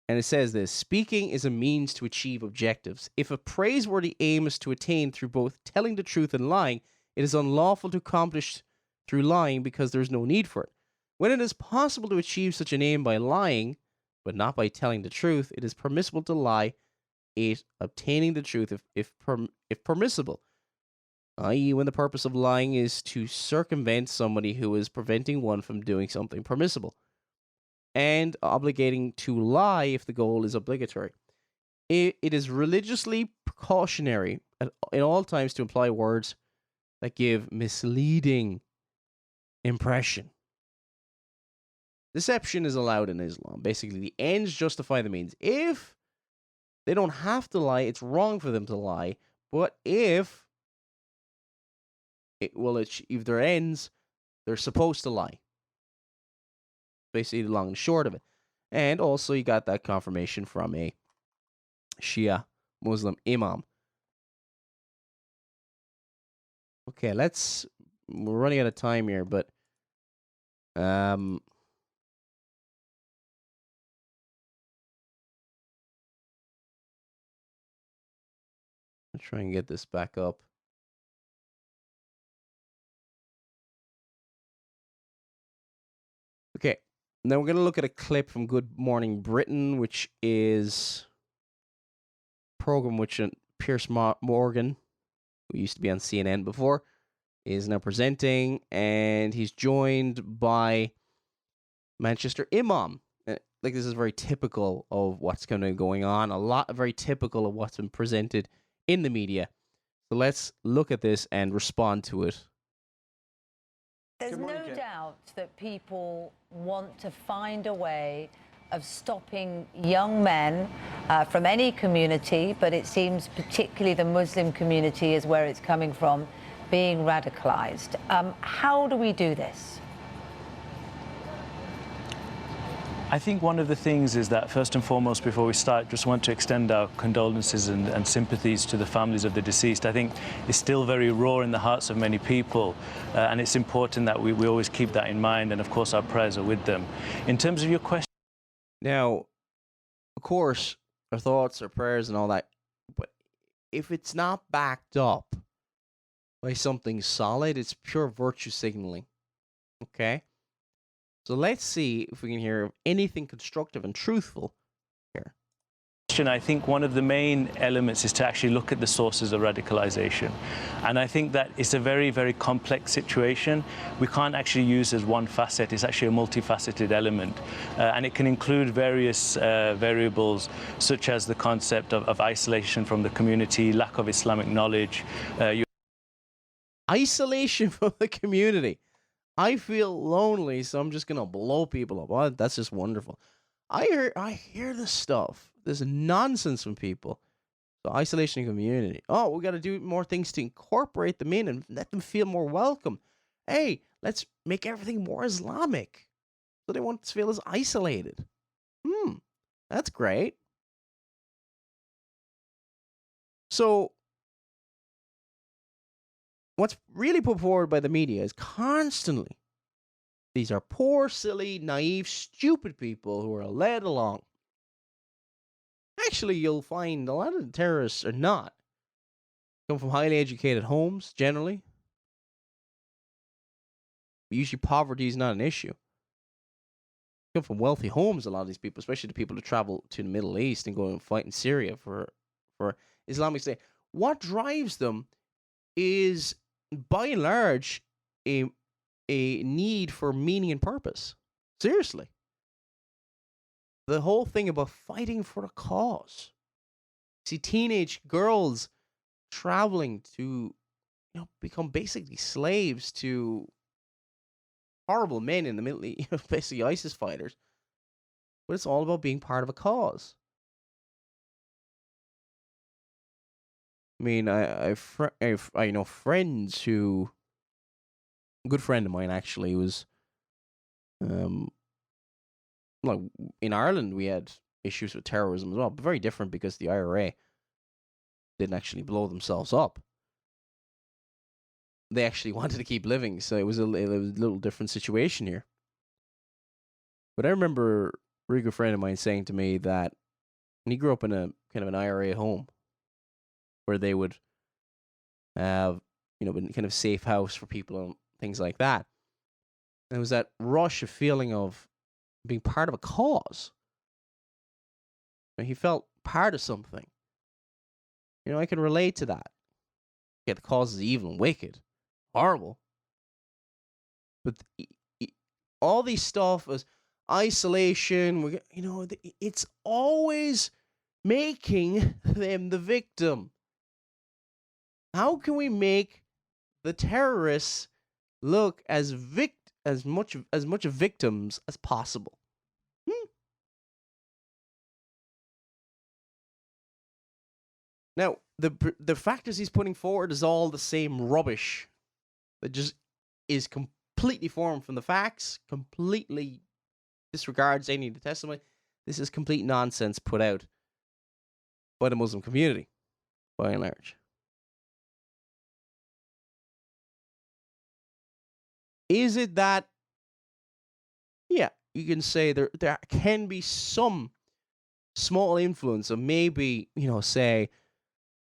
And it says this: speaking is a means to achieve objectives. If a praiseworthy aim is to attain through both telling the truth and lying, it is unlawful to accomplish through lying because there is no need for it. When it is possible to achieve such an aim by lying, but not by telling the truth, it is permissible to lie, obtaining the truth if permissible, i.e. when the purpose of lying is to circumvent somebody who is preventing one from doing something permissible, and obligating to lie if the goal is obligatory. It is religiously precautionary at all times to employ words that give misleading impression. Deception is allowed in Islam. Basically, the ends justify the means. If they don't have to lie, it's wrong for them to lie. But if it will achieve their ends, they're supposed to lie. Basically, the long and short of it. And also, you got that confirmation from a Shia Muslim Imam. Okay, we're running out of time here, but I'll try and get this back up. Okay, now we're going to look at a clip from Good Morning Britain, which is a program which Piers Morgan, who used to be on CNN before, is now presenting, and he's joined by Manchester Imam. This is very typical of what's kind of going on, very typical of what's been presented in the media. So let's look at this and respond to it. There's no doubt that people want to find a way of stopping young men from any community, but it seems particularly the Muslim community is where it's coming from, being radicalized. How do we do this? I think one of the things is that, first and foremost, before we start, just want to extend our condolences and sympathies to the families of the deceased. I think it's still very raw in the hearts of many people, and it's important that we always keep that in mind, and of course our prayers are with them. In terms of your question... Now, of course, our thoughts, our prayers and all that, but if it's not backed up by something solid, it's pure virtue signaling. Okay? So let's see if we can hear anything constructive and truthful here. I think one of the main elements is to actually look at the sources of radicalization. And I think that it's a very, very complex situation. We can't actually use as one facet. It's actually a multifaceted element. And it can include various variables, such as the concept of isolation from the community, lack of Islamic knowledge. isolation from the community. I feel lonely, so I'm just gonna blow people up. Oh, that's just wonderful. I hear this stuff. This nonsense from people. So isolation and community. Oh, we got to do more things to incorporate them in and let them feel more welcome. Hey, let's make everything more Islamic, so they won't feel as isolated. That's great. So, what's really put forward by the media is constantly these are poor, silly, naive, stupid people who are led along. Actually, you'll find a lot of the terrorists are not. Come from highly educated homes, generally. Usually, poverty is not an issue. Come from wealthy homes, a lot of these people, especially the people who travel to the Middle East and go and fight in Syria for Islamic State. What drives them is, by and large, a need for meaning and purpose. Seriously. The whole thing about fighting for a cause. See, teenage girls traveling to, become basically slaves to horrible men in the Middle East, basically ISIS fighters. But it's all about being part of a cause. I mean, I know friends who, a good friend of mine actually was, like in Ireland we had issues with terrorism as well, but very different because the IRA didn't actually blow themselves up. They actually wanted to keep living, so it was a little different situation here. But I remember a really good friend of mine saying to me that he grew up in a kind of an IRA home where they would have, been kind of safe house for people and things like that. And it was that rush of feeling of being part of a cause. And he felt part of something. I can relate to that. Yeah, the cause is evil and wicked. Horrible. But all these stuff is isolation. It's always making them the victim. How can we make the terrorists look as much victims as possible? Now, the factors he's putting forward is all the same rubbish that just is completely formed from the facts, completely disregards any of the testimony. This is complete nonsense put out by the Muslim community, by and large. Is it that, yeah, you can say there can be some small influence of maybe, say,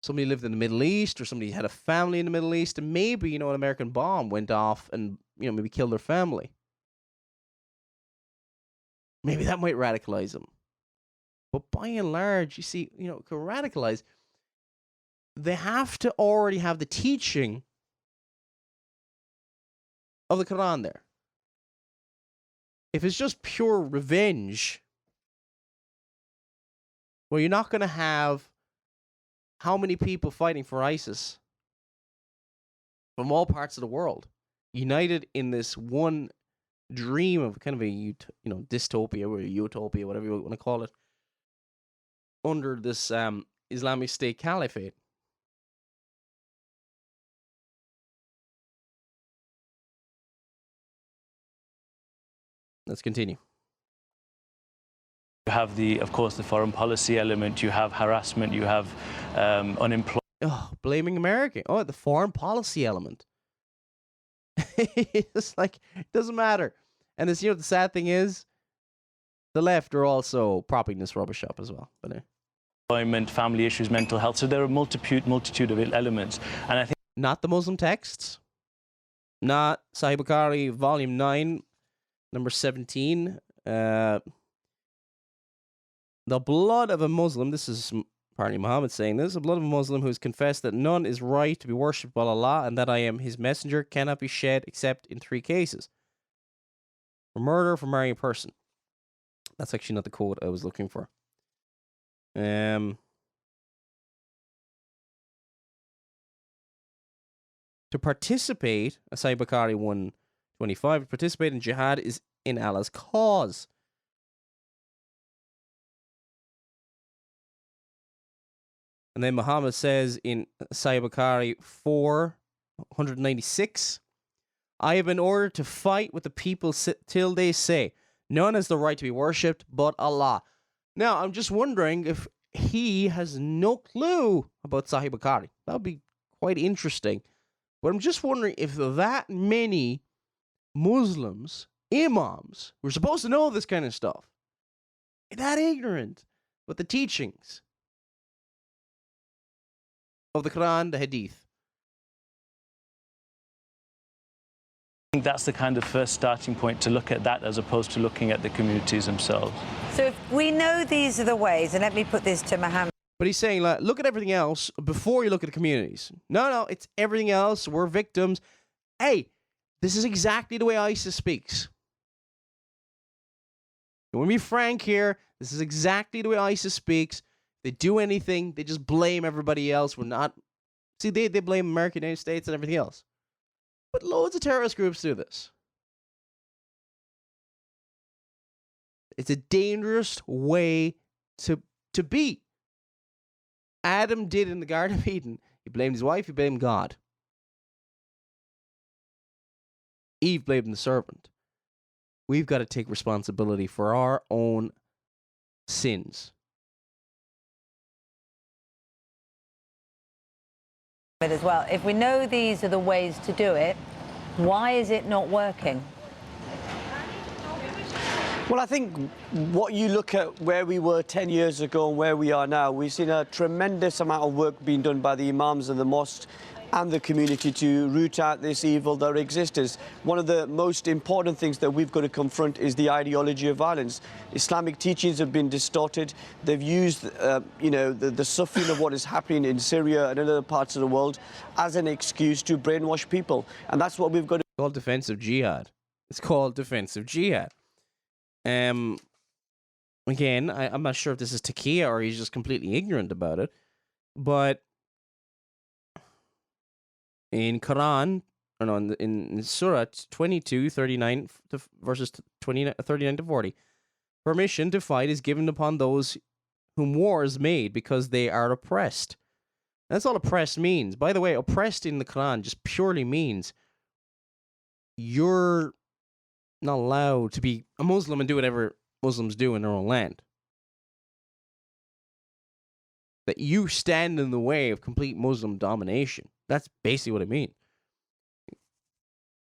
somebody lived in the Middle East or somebody had a family in the Middle East and maybe, an American bomb went off and, maybe killed their family. Maybe that might radicalize them. But by and large, you see, can radicalize. They have to already have the teaching of the Qur'an there. If it's just pure revenge, well, you're not going to have how many people fighting for ISIS from all parts of the world, united in this one dream of kind of a dystopia or utopia, whatever you want to call it, under this Islamic State caliphate. Let's continue. You have of course, the foreign policy element. You have harassment. You have unemployment. Oh, blaming America. Oh, the foreign policy element. It's like, it doesn't matter. And this, the sad thing is, the left are also propping this rubbish up as well. But Employment, family issues, mental health. So there are a multitude of elements, and I think not the Muslim texts, not Sahih Bukhari, Volume 9, number 17. The blood of a Muslim. This is apparently Muhammad saying this. The blood of a Muslim who has confessed that none is right to be worshipped but Allah, and that I am His messenger, cannot be shed except in 3 cases: for murder, for marrying a person. That's actually not the quote I was looking for. So to participate, Sahih Bukhari 125, to participate in jihad is in Allah's cause. And then Muhammad says in Sahih Bukhari 496, I have been ordered to fight with the people till they say, none has the right to be worshipped but Allah. Now, I'm just wondering if he has no clue about Sahih Bukhari. That would be quite interesting. But I'm just wondering if that many Muslims, imams, who are supposed to know this kind of stuff, are that ignorant with the teachings of the Qur'an, the Hadith. I think that's the kind of first starting point, to look at that as opposed to looking at the communities themselves. So if we know these are the ways, and let me put this to Mohammed. But he's saying, like, look at everything else before you look at the communities. No, it's everything else. We're victims. Hey, this is exactly the way ISIS speaks. And when we be frank here, this is exactly the way ISIS speaks. They do anything, they just blame everybody else. We're not... See, they blame America, United States, and everything else. But loads of terrorist groups do this. It's a dangerous way to be. Adam did in the Garden of Eden. He blamed his wife, he blamed God. Eve blamed the serpent. We've got to take responsibility for our own sins. As well, if we know these are the ways to do it, why is it not working? Well, I think what you look at where we were 10 years ago and where we are now, we've seen a tremendous amount of work being done by the imams and the mosques and the community to root out this evil that exists. One of the most important things that we've got to confront is the ideology of violence. Islamic teachings have been distorted. They've used, the suffering of what is happening in Syria and other parts of the world as an excuse to brainwash people. And that's what we've got to... It's called defensive jihad. It's called defensive jihad. Again, I'm not sure if this is Taqiyya or he's just completely ignorant about it, but in Quran, in Surah 22, 39 to verses 39 to 40, permission to fight is given upon those whom war is made because they are oppressed. That's all oppressed means. By the way, oppressed in the Quran just purely means you're not allowed to be a Muslim and do whatever Muslims do in their own land. That you stand in the way of complete Muslim domination. That's basically what it means.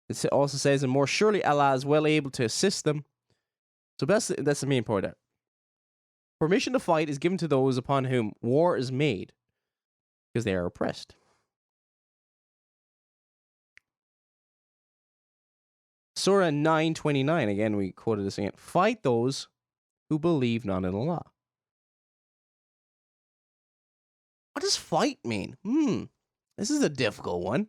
It also says, and more surely Allah is well able to assist them. So that's the main point there. Permission to fight is given to those upon whom war is made because they are oppressed. Surah 9:29, again, we quoted this again. Fight those who believe not in Allah. What does fight mean? This is a difficult one.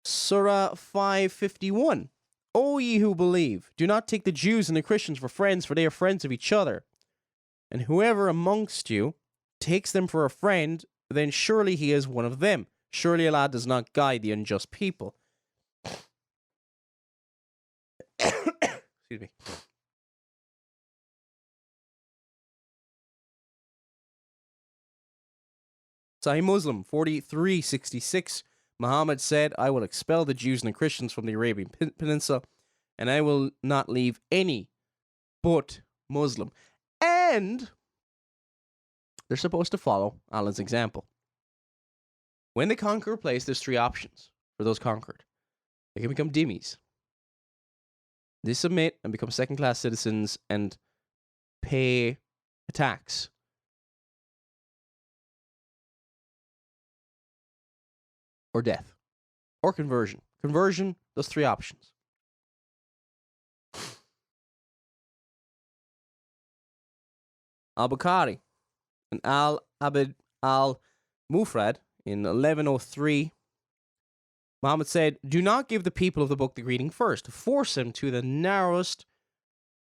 Surah 5:51. O ye who believe, do not take the Jews and the Christians for friends, for they are friends of each other. And whoever amongst you takes them for a friend, then surely he is one of them. Surely Allah does not guide the unjust people. Excuse me. Sahih Muslim 43:66. Muhammad said, I will expel the Jews and the Christians from the Arabian Peninsula, and I will not leave any but Muslim. And they're supposed to follow Allah's example. When they conquer a place, there's three options for those conquered. They can become dhimmis. They submit and become second-class citizens and pay a tax. Or death. Or conversion. Conversion, those three options. Al-Bukhari and Al-Abd al-Mufrad in 1103, Muhammad said, do not give the people of the book the greeting first. Force them to the narrowest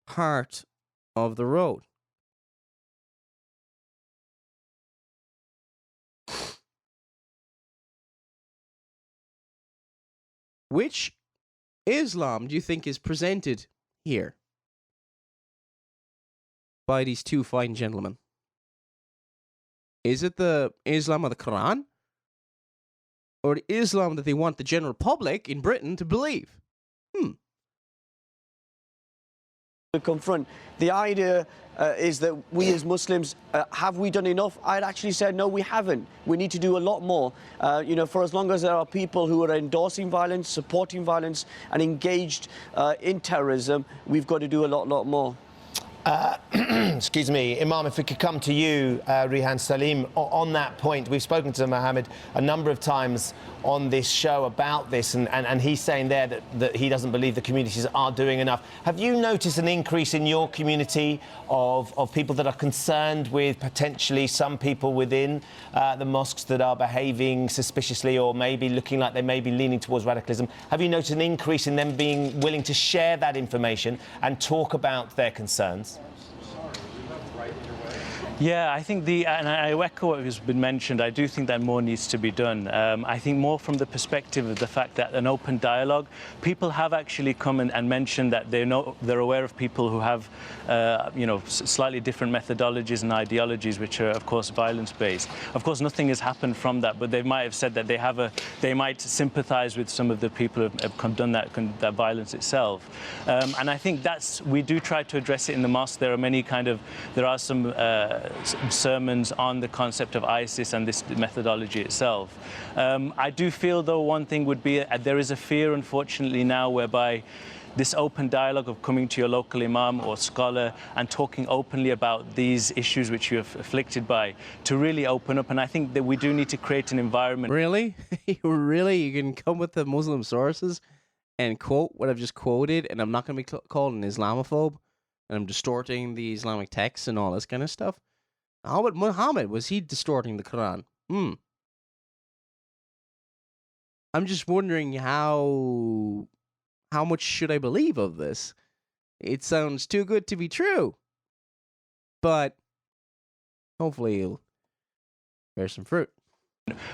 part of the road. Which Islam do you think is presented here by these two fine gentlemen? Is it the Islam of the Qur'an? Or the Islam that they want the general public in Britain to believe? To confront. The idea is that we as Muslims, have we done enough? I'd actually say no, we haven't. We need to do a lot more. You know, for as long as there are people who are endorsing violence, supporting violence, and engaged in terrorism, we've got to do a lot more. Excuse me, Imam, if we could come to you, Rehan Salim, on that point. We've spoken to Mohammed a number of times on this show about this, and he's saying there that he doesn't believe the communities are doing enough. Have you noticed an increase in your community of people that are concerned with potentially some people within the mosques that are behaving suspiciously or maybe looking like they may be leaning towards radicalism? Have you noticed an increase in them being willing to share that information and talk about their concerns? Yeah, I think and I echo what has been mentioned. I do think that more needs to be done. I think more from the perspective of the fact that an open dialogue, people have actually come and mentioned that they're aware of people who have, you know, slightly different methodologies and ideologies, which are, of course, violence-based. Of course, nothing has happened from that, but they might have said that they might sympathise with some of the people who have done that violence itself. And I think we do try to address it in the mosque. There are some sermons on the concept of ISIS and this methodology itself. I do feel, though, one thing would be there is a fear, unfortunately, now whereby this open dialogue of coming to your local imam or scholar and talking openly about these issues which you're afflicted by, to really open up. And I think that we do need to create an environment. Really? Really? You can come with the Muslim sources and quote what I've just quoted, and I'm not going to be called an Islamophobe, and I'm distorting the Islamic texts and all this kind of stuff? How about Muhammad? Was he distorting the Quran? I'm just wondering how much should I believe of this? It sounds too good to be true. But hopefully it'll bear some fruit.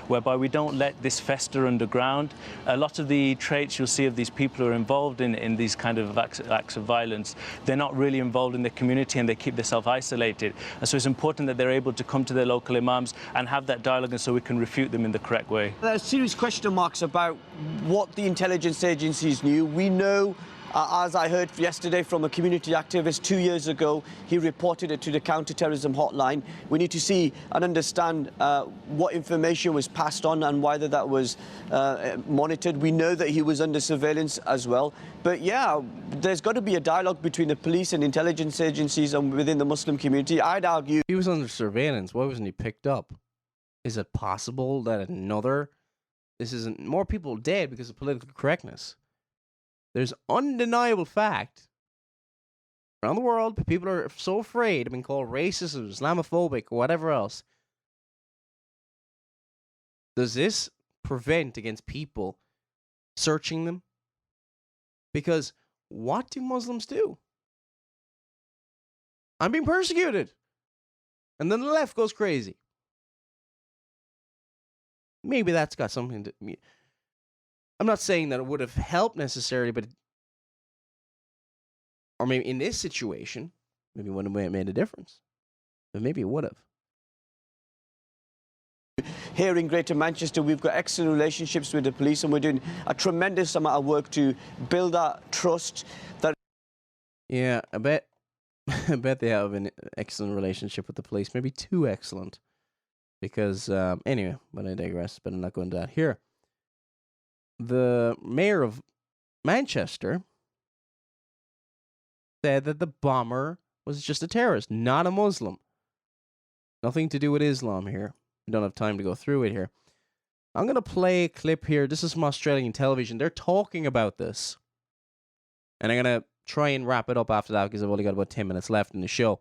Whereby we don't let this fester underground. A lot of the traits you'll see of these people who are involved in these kind of acts of violence, they're not really involved in the community and they keep themselves isolated. And so it's important that they're able to come to their local imams and have that dialogue, and so we can refute them in the correct way. There are serious question marks about what the intelligence agencies knew. We know, as I heard yesterday from a community activist 2 years ago, he reported it to the counter-terrorism hotline. We need to see and understand what information was passed on and whether that was monitored. We know that he was under surveillance as well. But yeah, there's got to be a dialogue between the police and intelligence agencies and within the Muslim community. I'd argue... He was under surveillance. Why wasn't he picked up? Is it possible that this isn't more people dead because of political correctness? There's undeniable fact around the world, but people are so afraid of being called racist or Islamophobic or whatever else. Does this prevent against people searching them? Because what do Muslims do? I'm being persecuted. And then the left goes crazy. Maybe that's got something to... I'm not saying that it would have helped necessarily, but... Or maybe in this situation, maybe it wouldn't have made a difference. But maybe it would have. Here in Greater Manchester, we've got excellent relationships with the police, and we're doing a tremendous amount of work to build that trust. Yeah, I bet they have an excellent relationship with the police. Maybe too excellent. Because, anyway, but I digress, but I'm not going to that here. The mayor of Manchester said that the bomber was just a terrorist, not a Muslim. Nothing to do with Islam here. We don't have time to go through it here. I'm going to play a clip here. This is from Australian television. They're talking about this. And I'm going to try and wrap it up after that because I've only got about 10 minutes left in the show.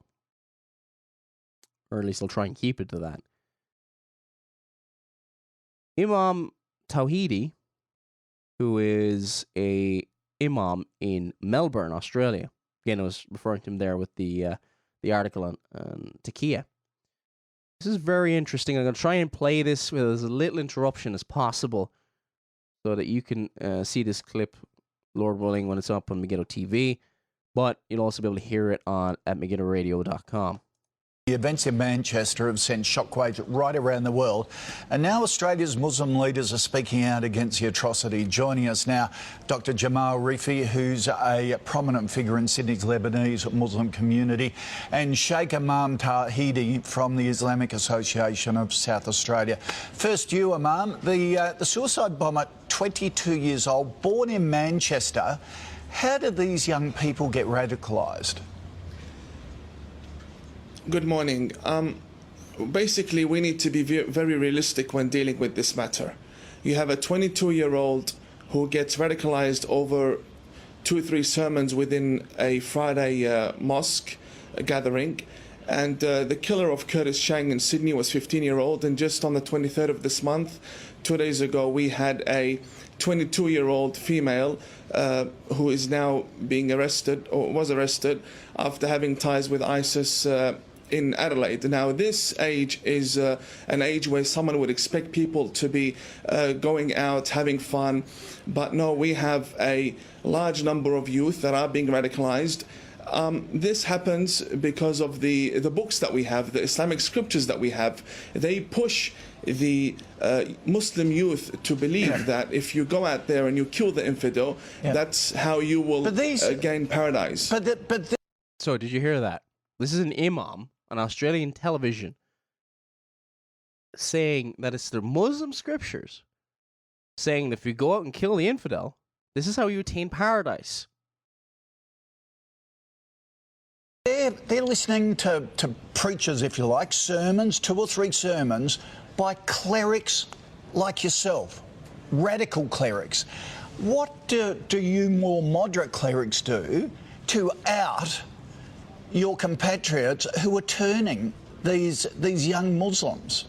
Or at least I'll try and keep it to that. Imam Tawhidi, who is a imam in Melbourne, Australia. Again, I was referring to him there with the the article on Takia. This is very interesting. I'm going to try and play this with as little interruption as possible so that you can see this clip, Lord willing, when it's up on Megiddo TV. But you'll also be able to hear it at megiddoradio.com. The events in Manchester have sent shockwaves right around the world, and now Australia's Muslim leaders are speaking out against the atrocity. Joining us now, Dr. Jamal Rifi, who's a prominent figure in Sydney's Lebanese Muslim community, and Sheikh Imam Tawhidi from the Islamic Association of South Australia. First, you, Imam, the suicide bomber, 22 years old, born in Manchester. How did these young people get radicalised? Good morning. Basically, we need to be very realistic when dealing with this matter. You have a 22-year-old who gets radicalized over 2 or 3 sermons within a Friday mosque gathering. And the killer of Curtis Chang in Sydney was 15-year-old. And just on the 23rd of this month, 2 days ago, we had a 22-year-old female who is now being arrested, or was arrested, after having ties with ISIS in Adelaide. Now, this age is an age where someone would expect people to be going out, having fun. But no, we have a large number of youth that are being radicalized. This happens because of the books that we have, the Islamic scriptures that we have. They push the Muslim youth to believe that if you go out there and you kill the infidel, that's how you will gain paradise. So, did you hear that? This is an imam on Australian television saying that it's the Muslim scriptures saying that if you go out and kill the infidel, this is how you attain paradise. They're listening to preachers, if you like, sermons, 2 or 3 sermons by clerics like yourself, radical clerics. What do you more moderate clerics do to out your compatriots who are turning these young Muslims?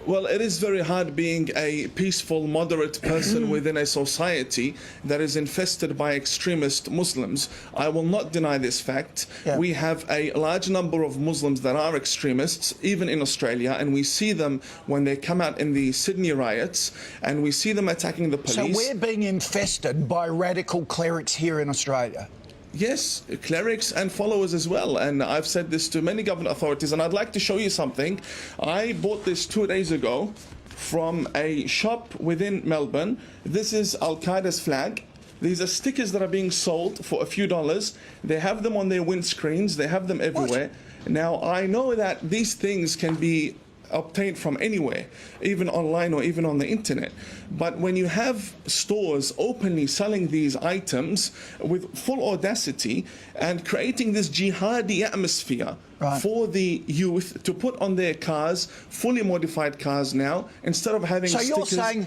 Well, it is very hard being a peaceful, moderate person within a society that is infested by extremist Muslims. I will not deny this fact. We have a large number of Muslims that are extremists, even in Australia, and we see them when they come out in the Sydney riots, and we see them attacking the police. So we're being infested by radical clerics here in Australia? Yes, clerics and followers as well. And I've said this to many government authorities, and I'd like to show you something. I bought this 2 days ago from a shop within Melbourne. This is Al-Qaeda's flag. These are stickers that are being sold for a few dollars. They have them on their windscreens. They have them everywhere. Now, I know that these things can be obtained from anywhere, even online or even on the internet. But when you have stores openly selling these items with full audacity and creating this jihadi atmosphere for the youth to put on their cars, fully modified cars now, instead of having stickers. So you're saying,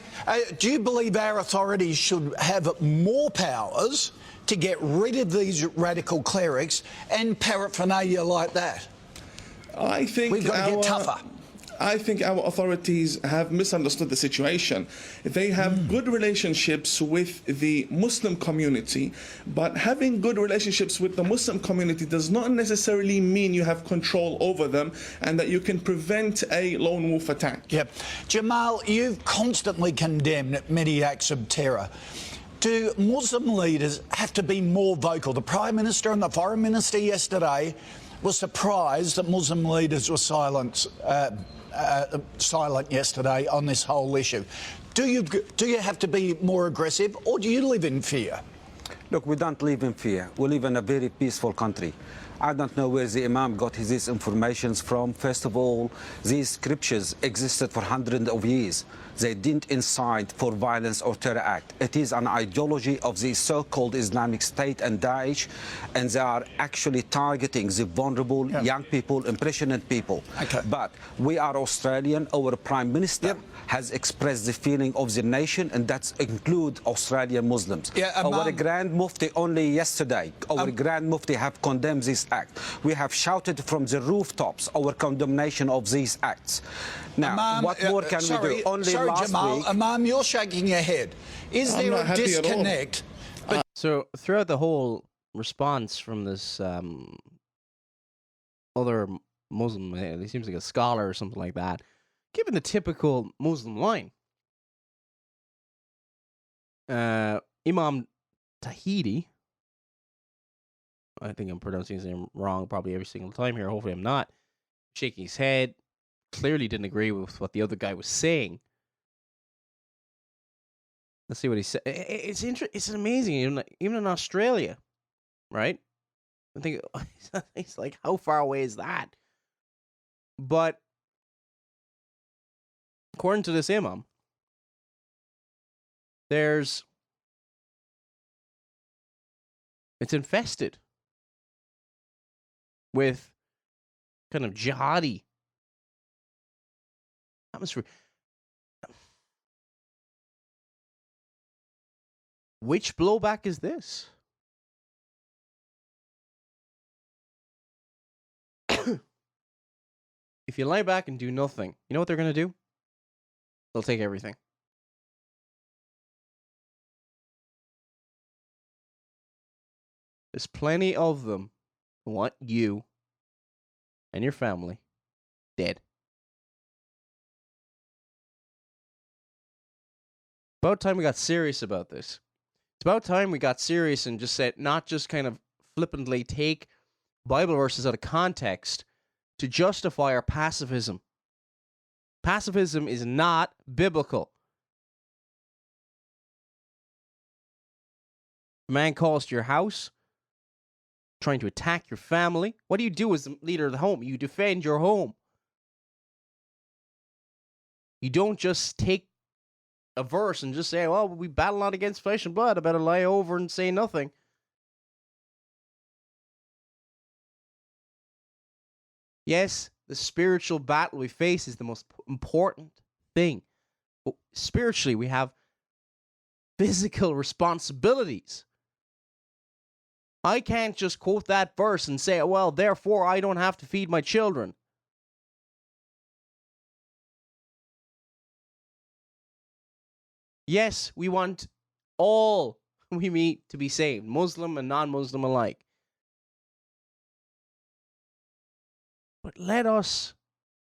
do you believe our authorities should have more powers to get rid of these radical clerics and paraphernalia like that? I think we've got to get tougher. I think our authorities have misunderstood the situation. They have good relationships with the Muslim community, but having good relationships with the Muslim community does not necessarily mean you have control over them and that you can prevent a lone wolf attack. Yep. Jamal, you've constantly condemned many acts of terror. Do Muslim leaders have to be more vocal? The Prime Minister and the Foreign Minister yesterday were surprised that Muslim leaders were silent yesterday on this whole issue. Do you have to be more aggressive, or do you live in fear? Look, we don't live in fear. We live in a very peaceful country. I don't know where the Imam got his information from. First of all, these scriptures existed for hundreds of years. They didn't incite for violence or terror act. It is an ideology of the so-called Islamic State and Daesh, and they are actually targeting the vulnerable young people, impressionable people. But we are Australian. Our Prime Minister has expressed the feeling of the nation, and that includes Australian Muslims. Our Grand Mufti only yesterday, our Grand Mufti have condemned this act. We have shouted from the rooftops our condemnation of these acts. Now, Imam, what more can we do? Only last Jamal, week... Imam, you're shaking your head. Is there a disconnect? So throughout the whole response from this other Muslim, he seems like a scholar or something like that, given the typical Muslim line. Imam Tahidi, I think I'm pronouncing his name wrong probably every single time here. Hopefully I'm not. Shaking his head, clearly didn't agree with what the other guy was saying. Let's see what he said. It's It's amazing, even in Australia, right? I think it's like, how far away is that? But according to this imam, it's infested with kind of jihadi atmosphere. Which blowback is this? If you lie back and do nothing, you know what they're going to do? They'll take everything. There's plenty of them who want you and your family dead. About time we got serious about this. It's about time we got serious and just said, not just kind of flippantly take Bible verses out of context to justify our pacifism. Pacifism is not biblical. A man calls to your house, trying to attack your family. What do you do as the leader of the home? You defend your home. You don't just take a verse and just say, well, we battle not against flesh and blood. I better lie over and say nothing. Yes, the spiritual battle we face is the most important thing. But spiritually, we have physical responsibilities. I can't just quote that verse and say, well, therefore I don't have to feed my children. Yes, we want all we meet to be saved, Muslim and non-Muslim alike. But let us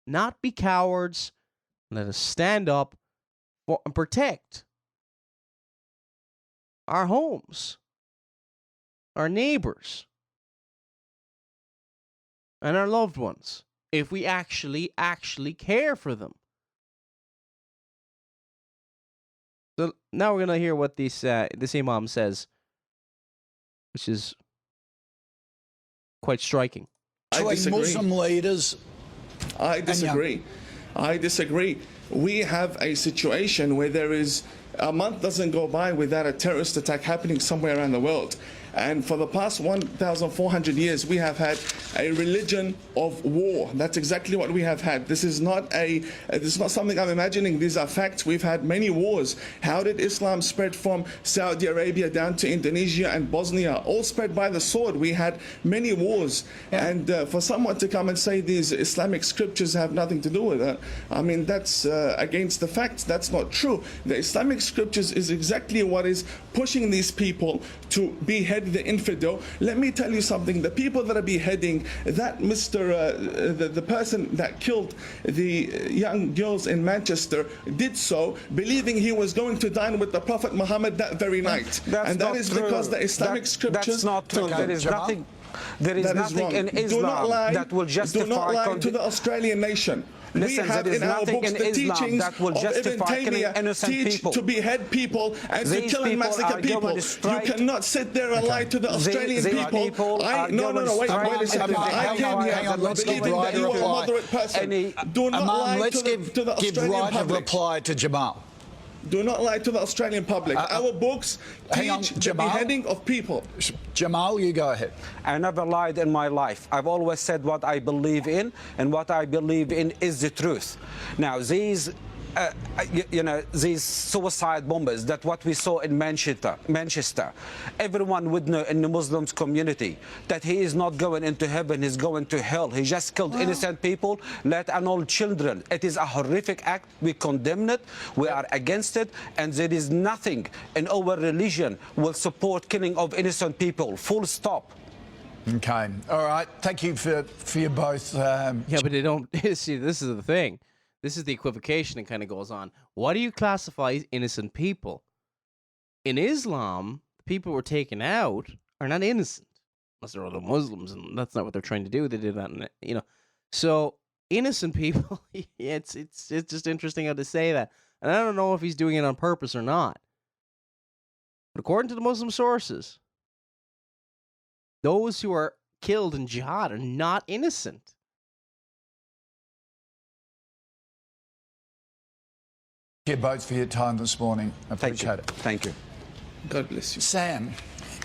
not be cowards. Let us stand up and protect our homes, our neighbors, and our loved ones, if we actually care for them. So now we're going to hear what this imam says, which is quite striking. Muslim leaders. I disagree. We have a situation where there is a month doesn't go by without a terrorist attack happening somewhere around the world. And for the past 1,400 years, we have had a religion of war. That's exactly what we have had. This is not something I'm imagining. These are facts. We've had many wars. How did Islam spread from Saudi Arabia down to Indonesia and Bosnia? All spread by the sword. We had many wars. Yeah. And for someone to come and say these Islamic scriptures have nothing to do with it, I mean, that's against the facts. That's not true. The Islamic scriptures is exactly what is pushing these people to behead the infidel. Let me tell you something. The people that are beheading, that the person that killed the young girls in Manchester did so believing he was going to dine with the Prophet Muhammad that very night. And that is because the Islamic scriptures... That's not true. There is nothing... There is nothing in Islam that will justify... Do not lie to the Australian nation. Listen, we have there is in our nothing books in the Islam teachings that will of Ibn justify killing innocent teach people. to behead people and to kill and massacre people. You cannot sit there and lie to the Australian people. Wait a second. I came here believing that you are a moderate person. Do not lie to the Australian public. Reply to Jamal. Do not lie to the Australian public. Our books teach the beheading of people. Jamal, you go ahead. I never lied in my life. I've always said what I believe in, and what I believe in is the truth. Now, these suicide bombers, that what we saw in Manchester, everyone would know in the Muslim community that he is not going into heaven, he's going to hell. He just killed innocent people, let alone children. It is a horrific act. We condemn it. We are against it. And there is nothing in our religion will support killing of innocent people. Full stop. Okay. All right. Thank you for you both. Yeah, but they don't see. This is the thing. This is the equivocation that kind of goes on. What do you classify as innocent people? In Islam, the people who were taken out are not innocent, unless they're other Muslims, and that's not what they're trying to do. They did that, So innocent people. Yeah, it's just interesting how to say that, and I don't know if he's doing it on purpose or not. But according to the Muslim sources, those who are killed in jihad are not innocent. Thank you both for your time this morning. I appreciate it. Thank you. God bless you. Sam,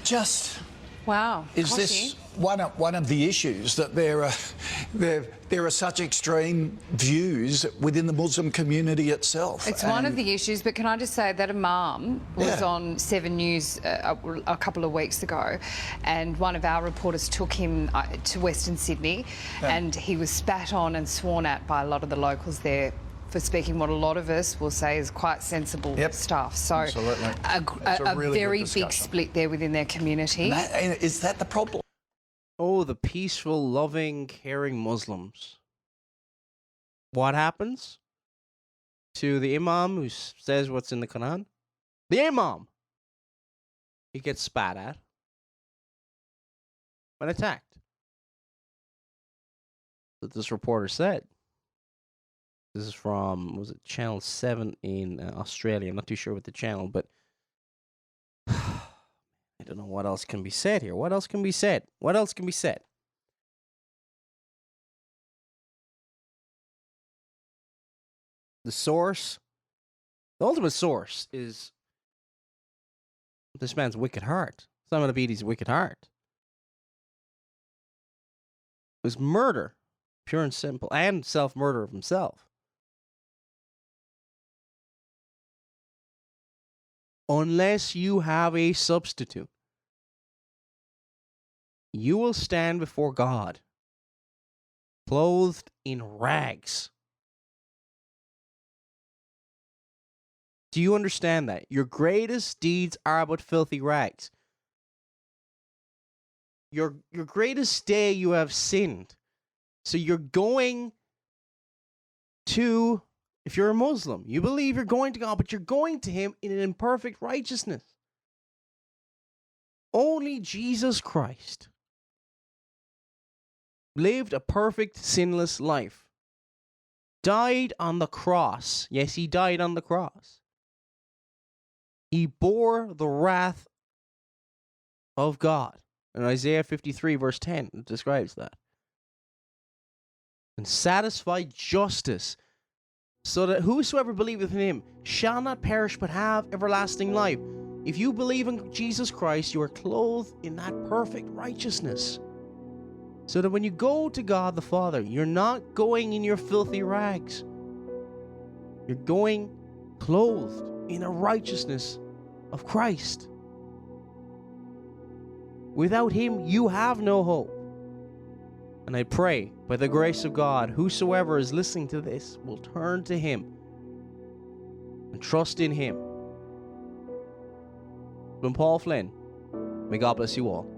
just wow. is this one of the issues that there are such extreme views within the Muslim community itself? It's one of the issues, but can I just say that Imam was on 7 News a couple of weeks ago, and one of our reporters took him to Western Sydney, and he was spat on and sworn at by a lot of the locals there for speaking what a lot of us will say is quite sensible stuff. So a really very big split there within their community. Is that the problem? Oh, the peaceful, loving, caring Muslims. What happens to the Imam who says what's in the Qur'an? The Imam! He gets spat at and attacked. That's what this reporter said. This is from, was it Channel 7 in Australia? I'm not too sure what the channel, but I don't know what else can be said here. What else can be said? What else can be said? The source, the ultimate source is this man's wicked heart. It's not going to beat his wicked heart. It was murder, pure and simple, and self-murder of himself. Unless you have a substitute, you will stand before God, clothed in rags. Do you understand that? Your greatest deeds are but filthy rags. Your greatest day you have sinned. So you're going to, if you're a Muslim, you believe you're going to God, but you're going to him in an imperfect righteousness. Only Jesus Christ lived a perfect, sinless life. Died on the cross. Yes, he died on the cross. He bore the wrath of God. And Isaiah 53 verse 10 describes that. And satisfied justice, so that whosoever believeth in him shall not perish but have everlasting life. If you believe in Jesus Christ, you are clothed in that perfect righteousness. So that when you go to God the Father, you're not going in your filthy rags. You're going clothed in the righteousness of Christ. Without him, you have no hope. And I pray, by the grace of God, whosoever is listening to this will turn to him and trust in him. From Paul Flynn, may God bless you all.